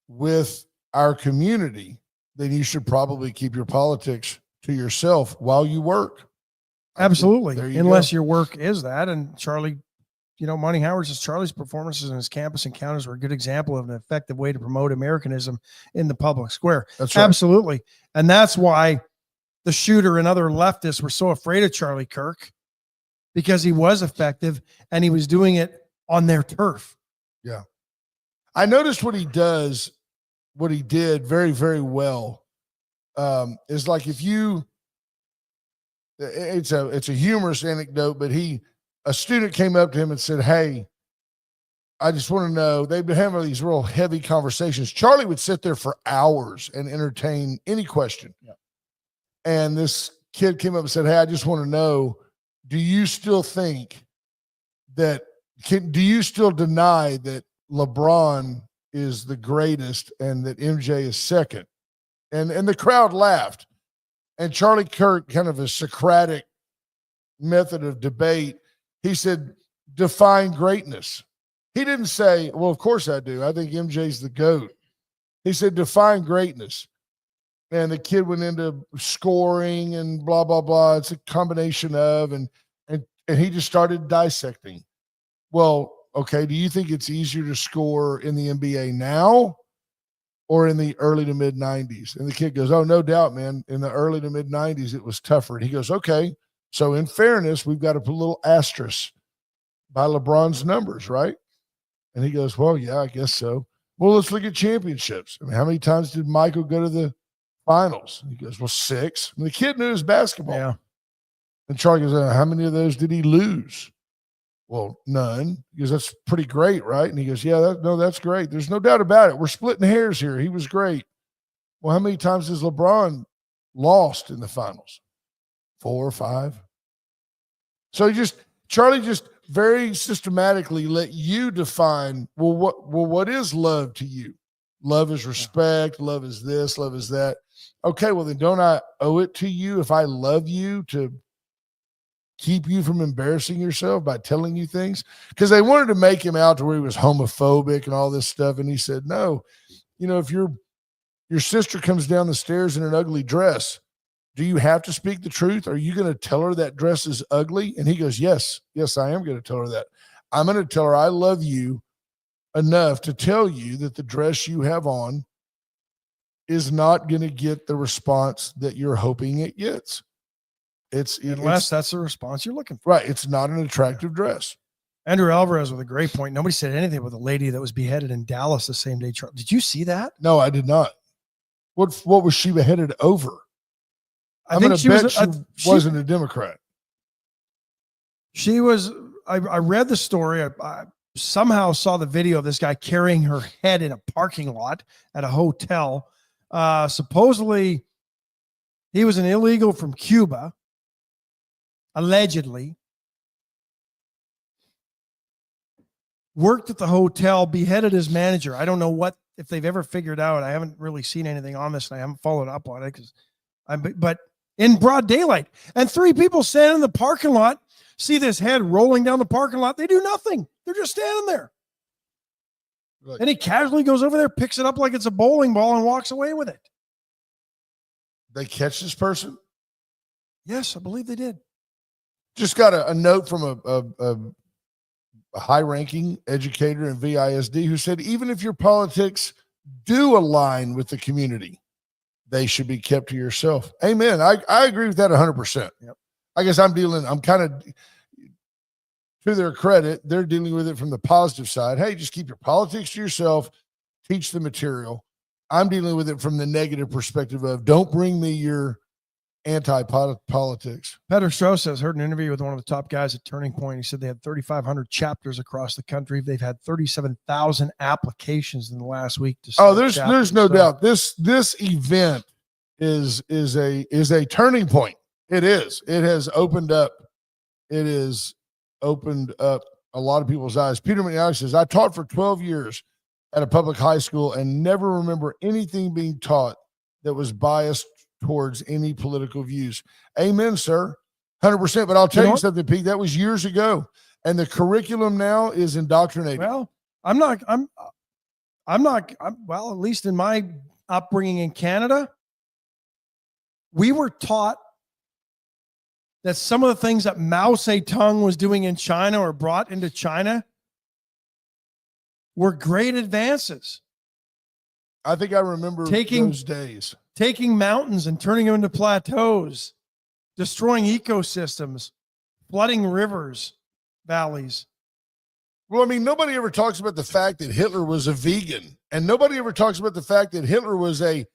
with our community, then you should probably keep your politics to yourself while you work. Absolutely. Unless your work is that. And Charlie, Monty Howard says Charlie's performances on his campus encounters were a good example of an effective way to promote Americanism in the public square. That's right. Absolutely. And that's why the shooter and other leftists were so afraid of Charlie Kirk, because he was effective and he was doing it on their turf. Yeah. I noticed what he did very, very well. Is like it's a humorous anecdote, but a student came up to him and said, "Hey, I just want to know," they've been having these real heavy conversations. Charlie would sit there for hours and entertain any question. Yeah. And this kid came up and said, "Hey, I just want to know, do you still think that, do you still deny that LeBron is the greatest and that MJ is second?" And the crowd laughed. And Charlie Kirk, kind of a Socratic method of debate, he said, define greatness. He didn't say, well, of course I do. I think MJ's the GOAT. He said, define greatness. And the kid went into scoring and blah, blah, blah. It's a combination of, and he just started dissecting. Well, okay, do you think it's easier to score in the NBA now or in the early to mid 90s? And the kid goes, oh, no doubt, man. In the early to mid 90s, it was tougher. And he goes, okay, so in fairness, we've got to put a little asterisk by LeBron's numbers, right? And he goes, well, yeah, I guess so. Well, let's look at championships. I mean, how many times did Michael go to the finals? He goes, well, 6. And the kid knew his basketball. Yeah. And Charlie goes, how many of those did he lose? Well, none. He goes, that's pretty great, right? And he goes, yeah, that's great. There's no doubt about it. We're splitting hairs here. He was great. Well, how many times has LeBron lost in the finals? 4 or 5. So Charlie just very systematically let you define, what is love to you? Love is respect. Love is this. Love is that. Okay, well, then don't I owe it to you if I love you to keep you from embarrassing yourself by telling you things? Because they wanted to make him out to where he was homophobic and all this stuff. And he said, no, if your sister comes down the stairs in an ugly dress, do you have to speak the truth? Are you going to tell her that dress is ugly? And he goes, yes, I am going to tell her that. I'm going to tell her I love you enough to tell you that the dress you have on is not going to get the response that you're hoping it gets. Unless that's the response you're looking for. Right. It's not an attractive dress. Andrew Alvarez with a great point. Nobody said anything about the lady that was beheaded in Dallas the same day. Did you see that? No, I did not. What was she beheaded over? I think she wasn't a Democrat. She was. I read the story. I somehow saw the video of this guy carrying her head in a parking lot at a hotel. Supposedly, he was an illegal from Cuba. Allegedly, worked at the hotel, beheaded his manager. I don't know if they've ever figured out. I haven't really seen anything on this, and I haven't followed up on it but in broad daylight, and 3 people standing in the parking lot see this head rolling down the parking lot. They do nothing. They're just standing there. Like, Then he casually goes over there, picks it up like it's a bowling ball, and walks away with it. they catch this person? Yes, I believe they did. Just got a note from a high-ranking educator in VISD who said, even if your politics do align with the community, they should be kept to yourself. Amen. I agree with that 100%. Yep. I guess I'm kind of, to their credit, they're dealing with it from the positive side. Hey, just keep your politics to yourself, teach the material. I'm dealing with it from the negative perspective of don't bring me your anti-politics. Peter Strauss has heard an interview with one of the top guys at Turning Point. He said they had 3,500 chapters across the country. They've had 37,000 applications in the last week. There's no doubt. This event is a turning point. It is. It has opened up. It is opened up a lot of people's eyes. Peter McNally says, I taught for 12 years at a public high school and never remember anything being taught that was biased towards any political views. Amen, sir. 100%. But I'll tell you something, Pete, that was years ago. And the curriculum now is indoctrinating. Well, well, at least in my upbringing in Canada, we were taught that some of the things that Mao Zedong was doing in China or brought into China were great advances. I think I remember those days. Taking mountains and turning them into plateaus, destroying ecosystems, flooding rivers, valleys. Well, I mean, nobody ever talks about the fact that Hitler was a vegan, and nobody ever talks about the fact that Hitler was a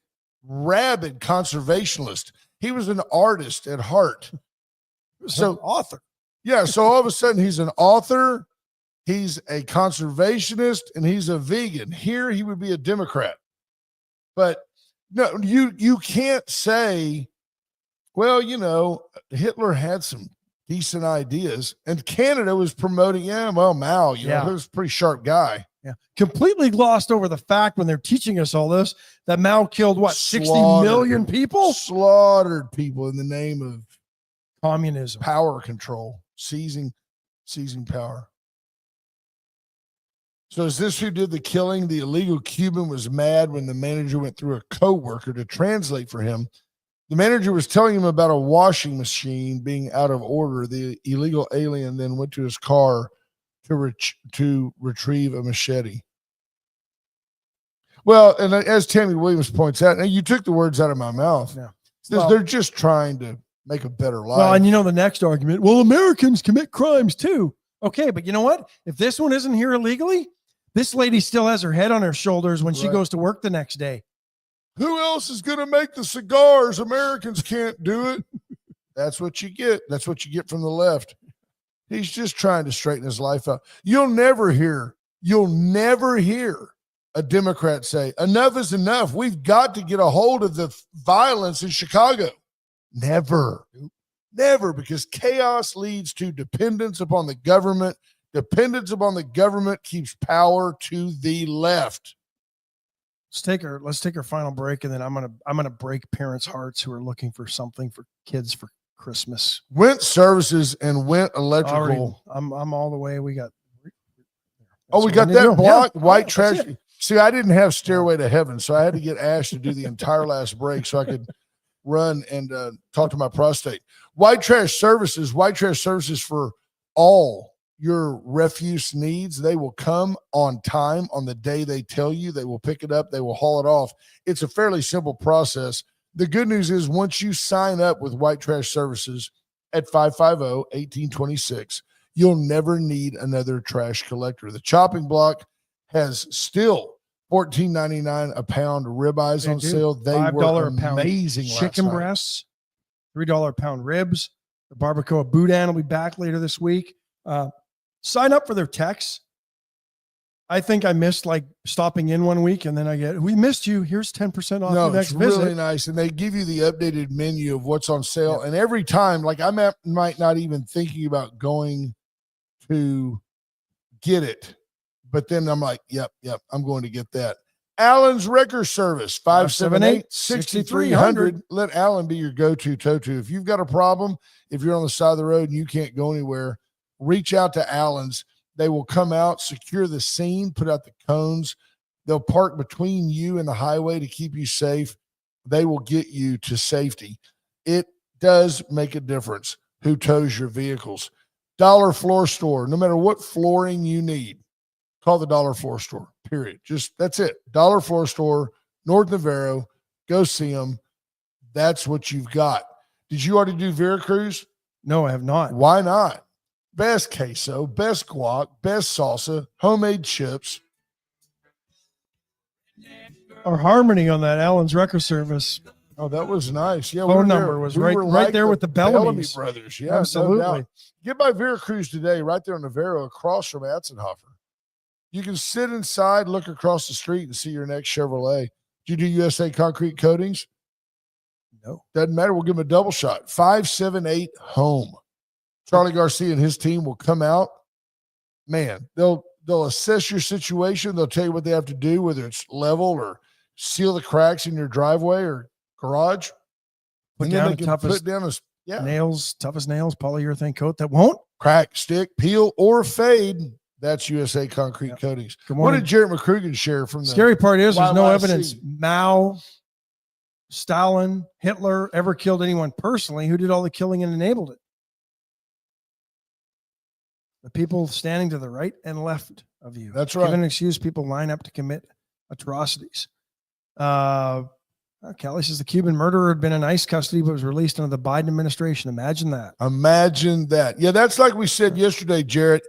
rabid conservationist. He was an artist at heart. So author. Yeah, so all of a sudden he's an author, he's a conservationist, and he's a vegan. Here he would be a Democrat. But no, you can't say, well, Hitler had some decent ideas, and Canada was promoting, Mao, he was a pretty sharp guy. Yeah. Completely glossed over the fact when they're teaching us all this that Mao killed 60 million people? Slaughtered people in the name of communism, power control, seizing power. So is this who did the killing? The illegal Cuban was mad when the manager went through a coworker to translate for him. The manager was telling him about a washing machine being out of order. The illegal alien then went to his car to retrieve a machete. Well, and as Tammy Williams points out, and you took the words out of my mouth. Yeah. They're just trying to make a better life. Well, and the next argument, well, Americans commit crimes too. Okay, but you know what? If this one isn't here illegally, this lady still has her head on her shoulders when she goes to work the next day. Who else is going to make the cigars? Americans can't do it. That's what you get. That's what you get from the left. He's just trying to straighten his life out. You'll never hear a Democrat say, enough is enough. We've got to get a hold of the violence in Chicago. Never, because chaos leads to dependence upon the government. Dependence upon the government keeps power to the left. Let's take our final break, and then I'm gonna break parents' hearts who are looking for something for kids for Christmas. Went services and went electrical. I'm all the way. We got that block, white trash. See, I didn't have Stairway to Heaven, so I had to get Ash to do the entire last break so I could run and talk to my prostate. White trash services for all your refuse needs. They will come on time on the day they tell you. They will pick it up. They will haul it off. It's a fairly simple process. The good news is once you sign up with White Trash Services at 550-1826, you'll never need another trash collector. The chopping block has still $14.99 a pound ribeyes on sale. They were amazing. Chicken breasts, $3 a pound ribs. The barbacoa boudin will be back later this week. Sign up for their texts. I think I missed stopping in one week, and then we missed you. Here's 10% off the next visit. Really nice. And they give you the updated menu of what's on sale. Yeah. And every time, I might not even thinking about going to get it, but then I'm like, yep, I'm going to get that. Allen's Wrecker Service, 578-6300. Let Allen be your go-to tow-to. If you've got a problem, if you're on the side of the road and you can't go anywhere, reach out to Allen's. They will come out, secure the scene, put out the cones. They'll park between you and the highway to keep you safe. They will get you to safety. It does make a difference who tows your vehicles. Dollar Floor Store, no matter what flooring you need, call the Dollar Floor Store, period. Just that's it. Dollar Floor Store, North Navarro, go see them. That's what you've got. Did you already do Veracruz? No, I have not. Why not? Best queso, best guac, best salsa, homemade chips. Our harmony on that Allen's Wrecker service. Oh, that was nice. Yeah, Phone number was right there with the Bellamy brothers. Yeah, absolutely. No doubt. Get by Veracruz today, right there on Navarro, across from Atzenhofer. You can sit inside, look across the street, and see your next Chevrolet. Do you do USA Concrete Coatings? No. Doesn't matter. We'll give them a double shot. 578 home. Charlie Garcia and his team will come out. Man, they'll assess your situation. They'll tell you what they have to do, whether it's level or seal the cracks in your driveway or garage. Put and down then they the can toughest put down nails, toughest nails, polyurethane coat that won't crack, stick, peel, or fade. That's USA Concrete Coatings. Good What morning. did Jarrett McCrugan share from the Scary part is there's no YYC? evidence Mao, Stalin, Hitler ever killed anyone personally. Who did all the killing and enabled it? The people standing to the right and left of you. That's right. Given an excuse, people line up to commit atrocities. Kelly says the Cuban murderer had been in ICE custody but was released under the Biden administration. Imagine that. Imagine that. Yeah, that's like we said yesterday, Jarrett.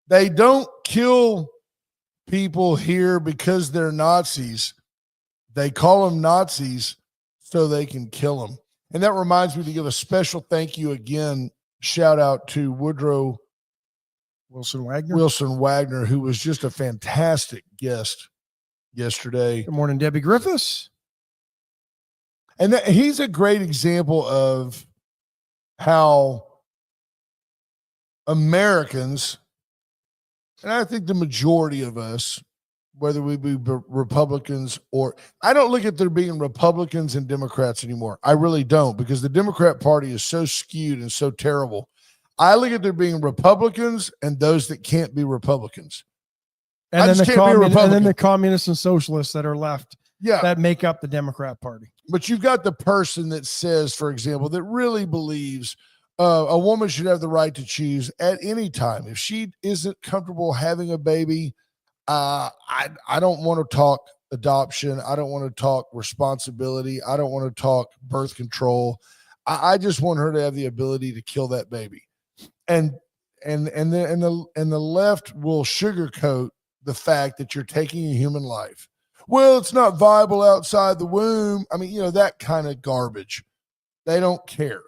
They don't kill people here because they're Nazis. They call them Nazis so they can kill them. And that reminds me to give a special thank you again, shout out to Woodrow Wilson Wagner, who was just a fantastic guest yesterday. Good morning, Debbie Griffiths. And he's a great example of how Americans, and I think the majority of us, whether we be Republicans or I don't look at there being Republicans and Democrats anymore. I really don't, because the Democrat Party is so skewed and so terrible. I look at there being Republicans and those that can't be Republicans. And then the communists and socialists that are left that make up the Democrat Party. But you've got the person that says, for example, that really believes a woman should have the right to choose at any time. If she isn't comfortable having a baby, I don't want to talk adoption. I don't want to talk responsibility. I don't want to talk birth control. I just want her to have the ability to kill that baby. And the left will sugarcoat the fact that you're taking a human life. Well, it's not viable outside the womb. I mean, that kind of garbage. They don't care.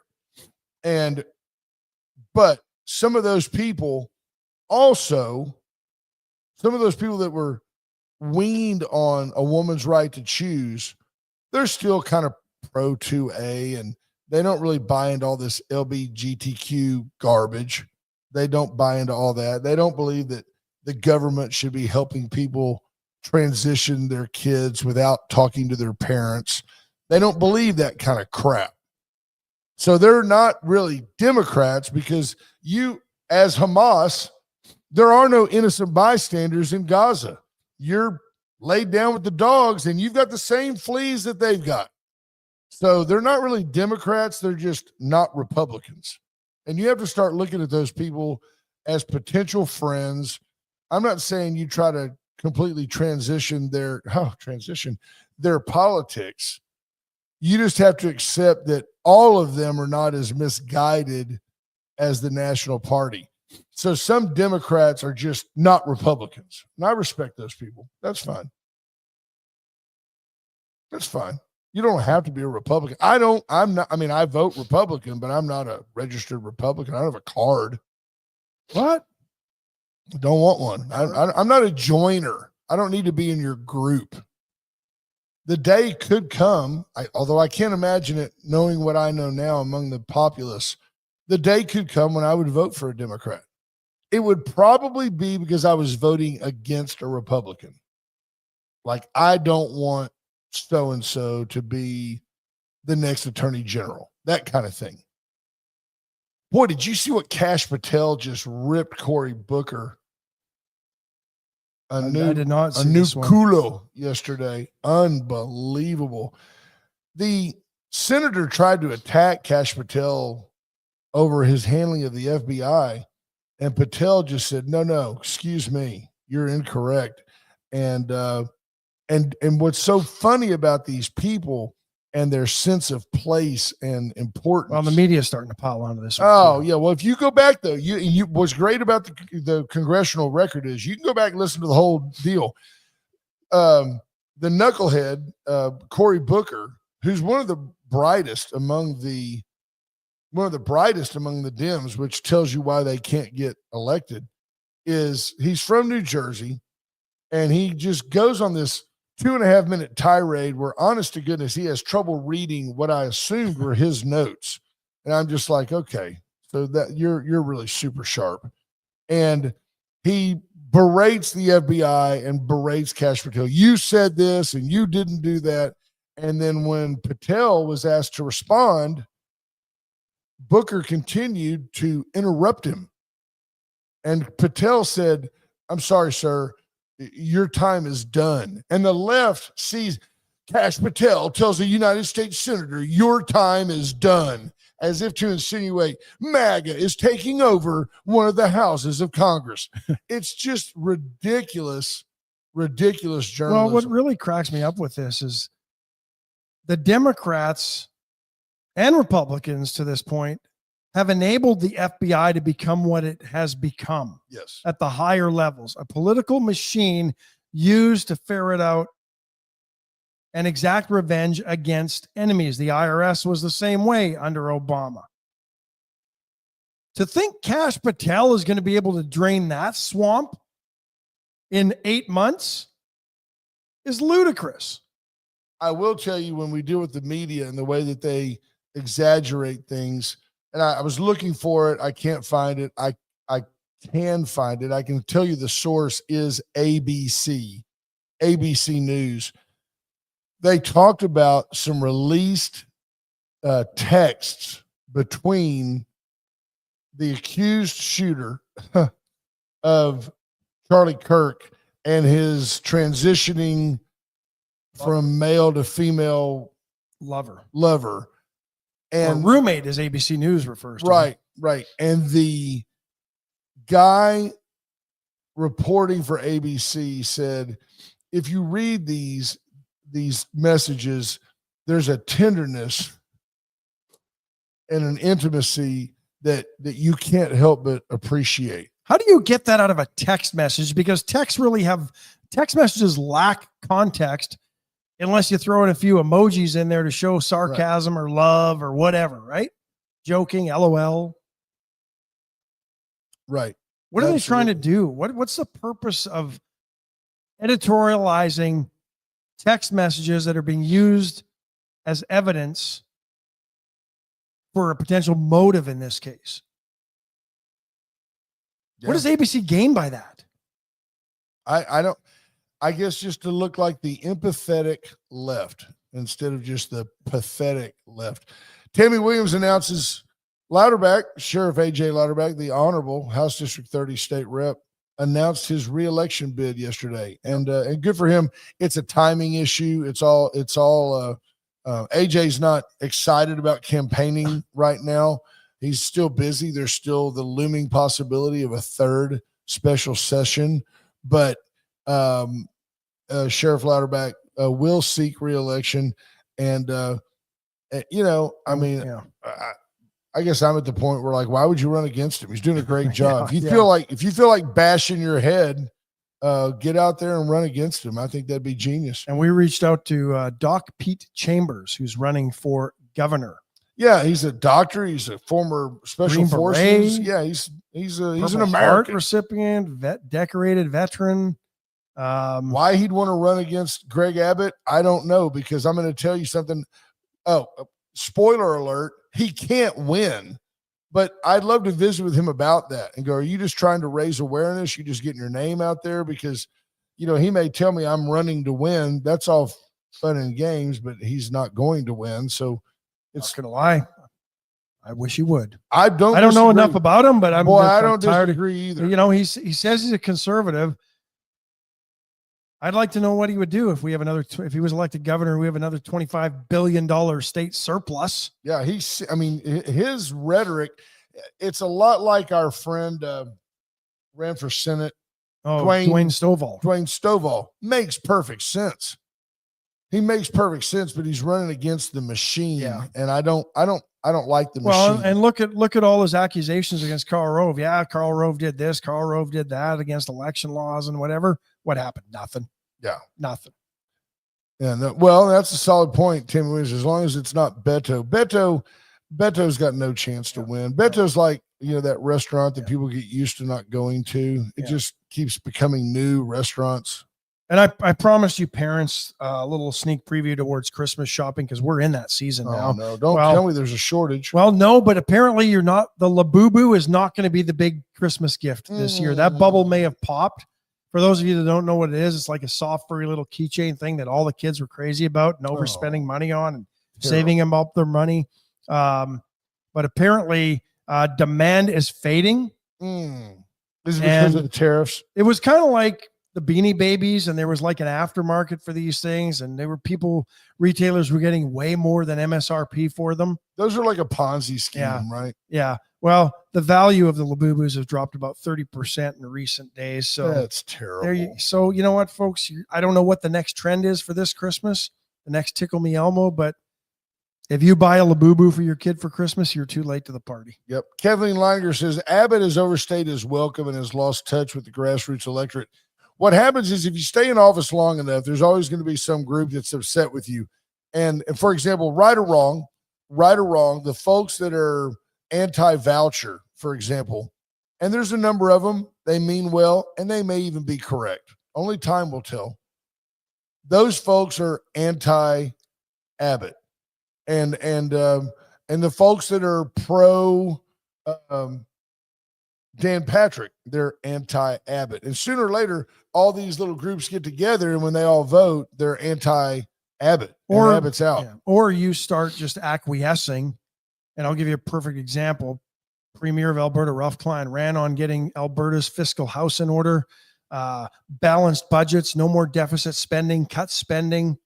But some of those people that were weaned on a woman's right to choose, they're still kind of pro 2A, and they don't really buy into all this LGBTQ garbage. They don't buy into all that. They don't believe that the government should be helping people transition their kids without talking to their parents. They don't believe that kind of crap. So they're not really Democrats, because you, as Hamas, there are no innocent bystanders in Gaza. You're laid down with the dogs and you've got the same fleas that they've got. So they're not really Democrats. They're just not Republicans. And you have to start looking at those people as potential friends. I'm not saying you try to completely transition their politics. You just have to accept that all of them are not as misguided as the National Party. So some Democrats are just not Republicans. And I respect those people. That's fine. That's fine. You don't have to be a Republican. I vote Republican, but I'm not a registered Republican. I don't have a card. What? I don't want one. I'm not a joiner. I don't need to be in your group. The day could come, although I can't imagine it knowing what I know now among the populace, the day could come when I would vote for a Democrat. It would probably be because I was voting against a Republican. Like, I don't want so-and-so to be the next attorney general, that kind of thing. Boy, did you see what Kash Patel just ripped Cory Booker a I new did not a see new this one. culo yesterday. Unbelievable. The senator tried to attack Kash Patel over his handling of the FBI, and Patel just said, "No, excuse me, you're incorrect." And what's so funny about these people and their sense of place and importance. Well, the media is starting to pile onto this one. Oh, yeah. Well, if you go back, though, you what's great about the congressional record is you can go back and listen to the whole deal. The knucklehead, Cory Booker, who's one of the brightest among the Dems, which tells you why they can't get elected, he's from New Jersey, and he just goes on this 2.5 minute tirade where, honest to goodness, he has trouble reading what I assumed were his notes. And I'm just like, okay, so that you're really super sharp. And he berates the FBI and berates Kash Patel. You said this and you didn't do that. And then when Patel was asked to respond, Booker continued to interrupt him. And Patel said, "I'm sorry, sir. Your time is done." And the left sees Kash Patel tells a United States senator, "Your time is done," as if to insinuate MAGA is taking over one of the houses of Congress. It's just ridiculous journalism. Well, what really cracks me up with this is the Democrats and Republicans to this point have enabled the FBI to become what it has become. Yes. At the higher levels, a political machine used to ferret out and exact revenge against enemies. The IRS was the same way under Obama. To think Kash Patel is going to be able to drain that swamp in 8 months is ludicrous. I will tell you, when we deal with the media and the way that they exaggerate things, and I was looking for it, I can't find it. I can find it. I can tell you the source is ABC News. They talked about some released texts between the accused shooter of Charlie Kirk and his transitioning from male to female lover. And roommate, as ABC News refers to. Right. And the guy reporting for ABC said, if you read these messages, there's a tenderness and an intimacy that you can't help but appreciate. How do you get that out of a text message? Because text messages lack context unless you throw in a few emojis in there to show sarcasm or love or whatever, right? Joking, LOL. Right. What are they trying to do? What's the purpose of editorializing text messages that are being used as evidence for a potential motive in this case? Yeah. What does ABC gain by that? I guess just to look like the empathetic left instead of just the pathetic left. Tammy Williams announces Sheriff A.J. Louderback, the Honorable House District 30 State Rep, announced his reelection bid yesterday. And good for him. It's a timing issue. It's all AJ's not excited about campaigning right now. He's still busy. There's still the looming possibility of a third special session, but Sheriff Louderback will seek reelection. And, I guess I'm at the point where, like, why would you run against him? He's doing a great job. If you feel like bashing your head, get out there and run against him. I think that'd be genius. And we reached out to Doc Pete Chambers, who's running for governor. Yeah, he's a doctor. He's a former special forces. Yeah, he's an American Heart recipient, decorated veteran. Why he'd want to run against Greg Abbott, I don't know, because I'm going to tell you something. Oh, spoiler alert. He can't win, but I'd love to visit with him about that and go, are you just trying to raise awareness? You just getting your name out there? Because, he may tell me I'm running to win. That's all fun and games, but he's not going to win. So it's not gonna lie. I wish he would. I don't know enough about him, but I don't disagree either. He says he's a conservative. I'd like to know what he would do if we have if he was elected governor, we have another $25 billion state surplus. Yeah, his rhetoric, it's a lot like our friend ran for Senate. Dwayne Stovall. Dwayne Stovall makes perfect sense. He makes perfect sense, but he's running against the machine. Yeah. And I don't like the machine. And look at all his accusations against Karl Rove. Yeah, Karl Rove did this, Karl Rove did that against election laws and whatever. What happened? Nothing. Yeah. Nothing. Yeah. That's a solid point, Tim Williams. As long as it's not Beto. Beto's got no chance to win. Beto's like, that restaurant that people get used to not going to. It just keeps becoming new restaurants. And I promised you parents a little sneak preview towards Christmas shopping because we're in that season now. No, don't tell me there's a shortage. Well, no, but apparently the Labubu is not going to be the big Christmas gift this year. That bubble may have popped. For those of you that don't know what it is, it's like a soft, furry little keychain thing that all the kids were crazy about and overspending money on and saving them up their money. But apparently demand is fading. Is it because of the tariffs? It was kind of like the Beanie Babies, and there was like an aftermarket for these things, and retailers were getting way more than MSRP for them. Those are like a Ponzi scheme, right? Yeah. Well, the value of the Labubus have dropped about 30% in recent days. So that's terrible. So you know what, folks? I don't know what the next trend is for this Christmas, the next Tickle Me Elmo, but if you buy a Labubu for your kid for Christmas, you're too late to the party. Yep. Kathleen Leininger says Abbott has overstayed his welcome and has lost touch with the grassroots electorate. What happens is if you stay in office long enough, there's always going to be some group that's upset with you. And for example, right or wrong, the folks that are anti-voucher, for example, and there's a number of them, they mean well, and they may even be correct. Only time will tell. Those folks are anti-Abbott. And the folks that are pro Dan Patrick, they're anti-Abbott. And sooner or later, all these little groups get together, and when they all vote, they're anti-Abbott. Or Abbott's out. Yeah. Or you start just acquiescing. And I'll give you a perfect example. Premier of Alberta, Ralph Klein, ran on getting Alberta's fiscal house in order, balanced budgets, no more deficit spending, cut spending.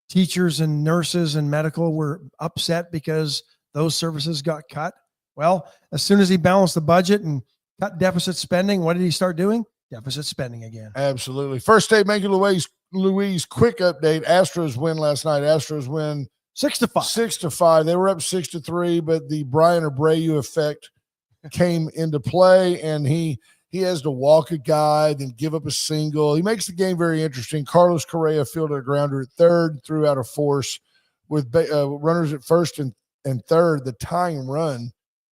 Teachers and nurses and medical were upset because those services got cut. Well, as soon as he balanced the budget and cut deficit spending, what did he start doing? Deficit spending again. Absolutely. First State Bank Louise, quick update. Astros win last night. Astros win 6-5. 6-5. They were up 6-3, but the Brian Abreu effect came into play, and he has to walk a guy, then give up a single. He makes the game very interesting. Carlos Correa fielded a grounder at third, threw out a force with runners at first and third. The tying run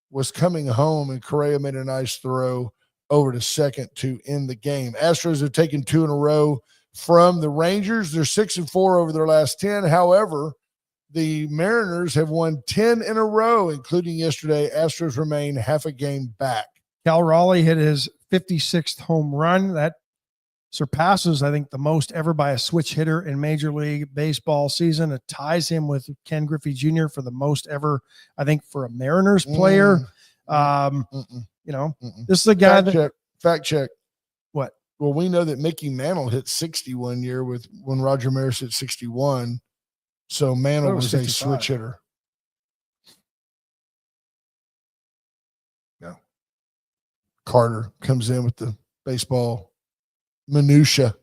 was coming home, and Correa made a nice throw over to second to end the game. Astros have taken 2 in a row from the Rangers. They're 6-4 over their last 10. However, the Mariners have won 10 in a row, including yesterday. Astros remain half a game back. Cal Raleigh hit his 56th home run. That surpasses, I think, the most ever by a switch hitter in Major League Baseball season. It ties him with Ken Griffey Jr. for the most ever, I think, for a Mariners player. This is a guy Fact check. What? Well, we know that Mickey Mantle hit 60 one year when Roger Maris hit 61. So Mantle was 55. A switch hitter. Yeah. Carter comes in with the baseball minutia.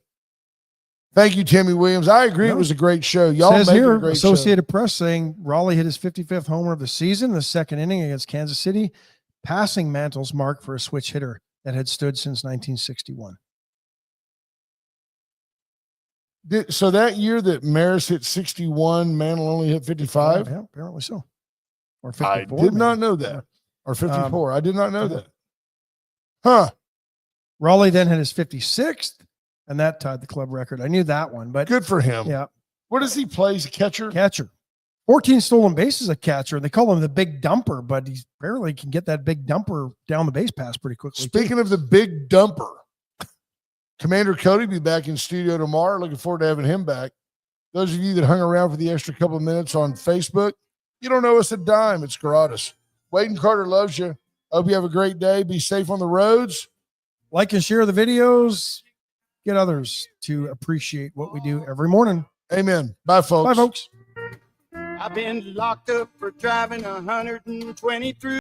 Thank you, Timmy Williams. I agree. It was a great show. Y'all says made here, a great Associated show. Press saying Raleigh hit his 55th homer of the season, the second inning against Kansas City, passing Mantle's mark for a switch hitter that had stood since 1961. So that year that Maris hit 61, Mantle only hit 55? Yeah, apparently so. Or 54. I did not know that. Or 54. I did not know that. Huh. Raleigh then had his 56th, and that tied the club record. I knew that one, but good for him. Yeah. What does he play? He's a catcher? Catcher. 14 stolen bases a catcher. They call him the big dumper, but he apparently can get that big dumper down the base pass pretty quickly. Speaking of the big dumper, Commander Cody will be back in studio tomorrow. Looking forward to having him back. Those of you that hung around for the extra couple of minutes on Facebook, you don't owe us a dime. It's gratis. Wade and Carter loves you. Hope you have a great day. Be safe on the roads. Like and share the videos. get others to appreciate what we do every morning. Amen. Bye, folks. Bye, folks. I've been locked up for driving 120 through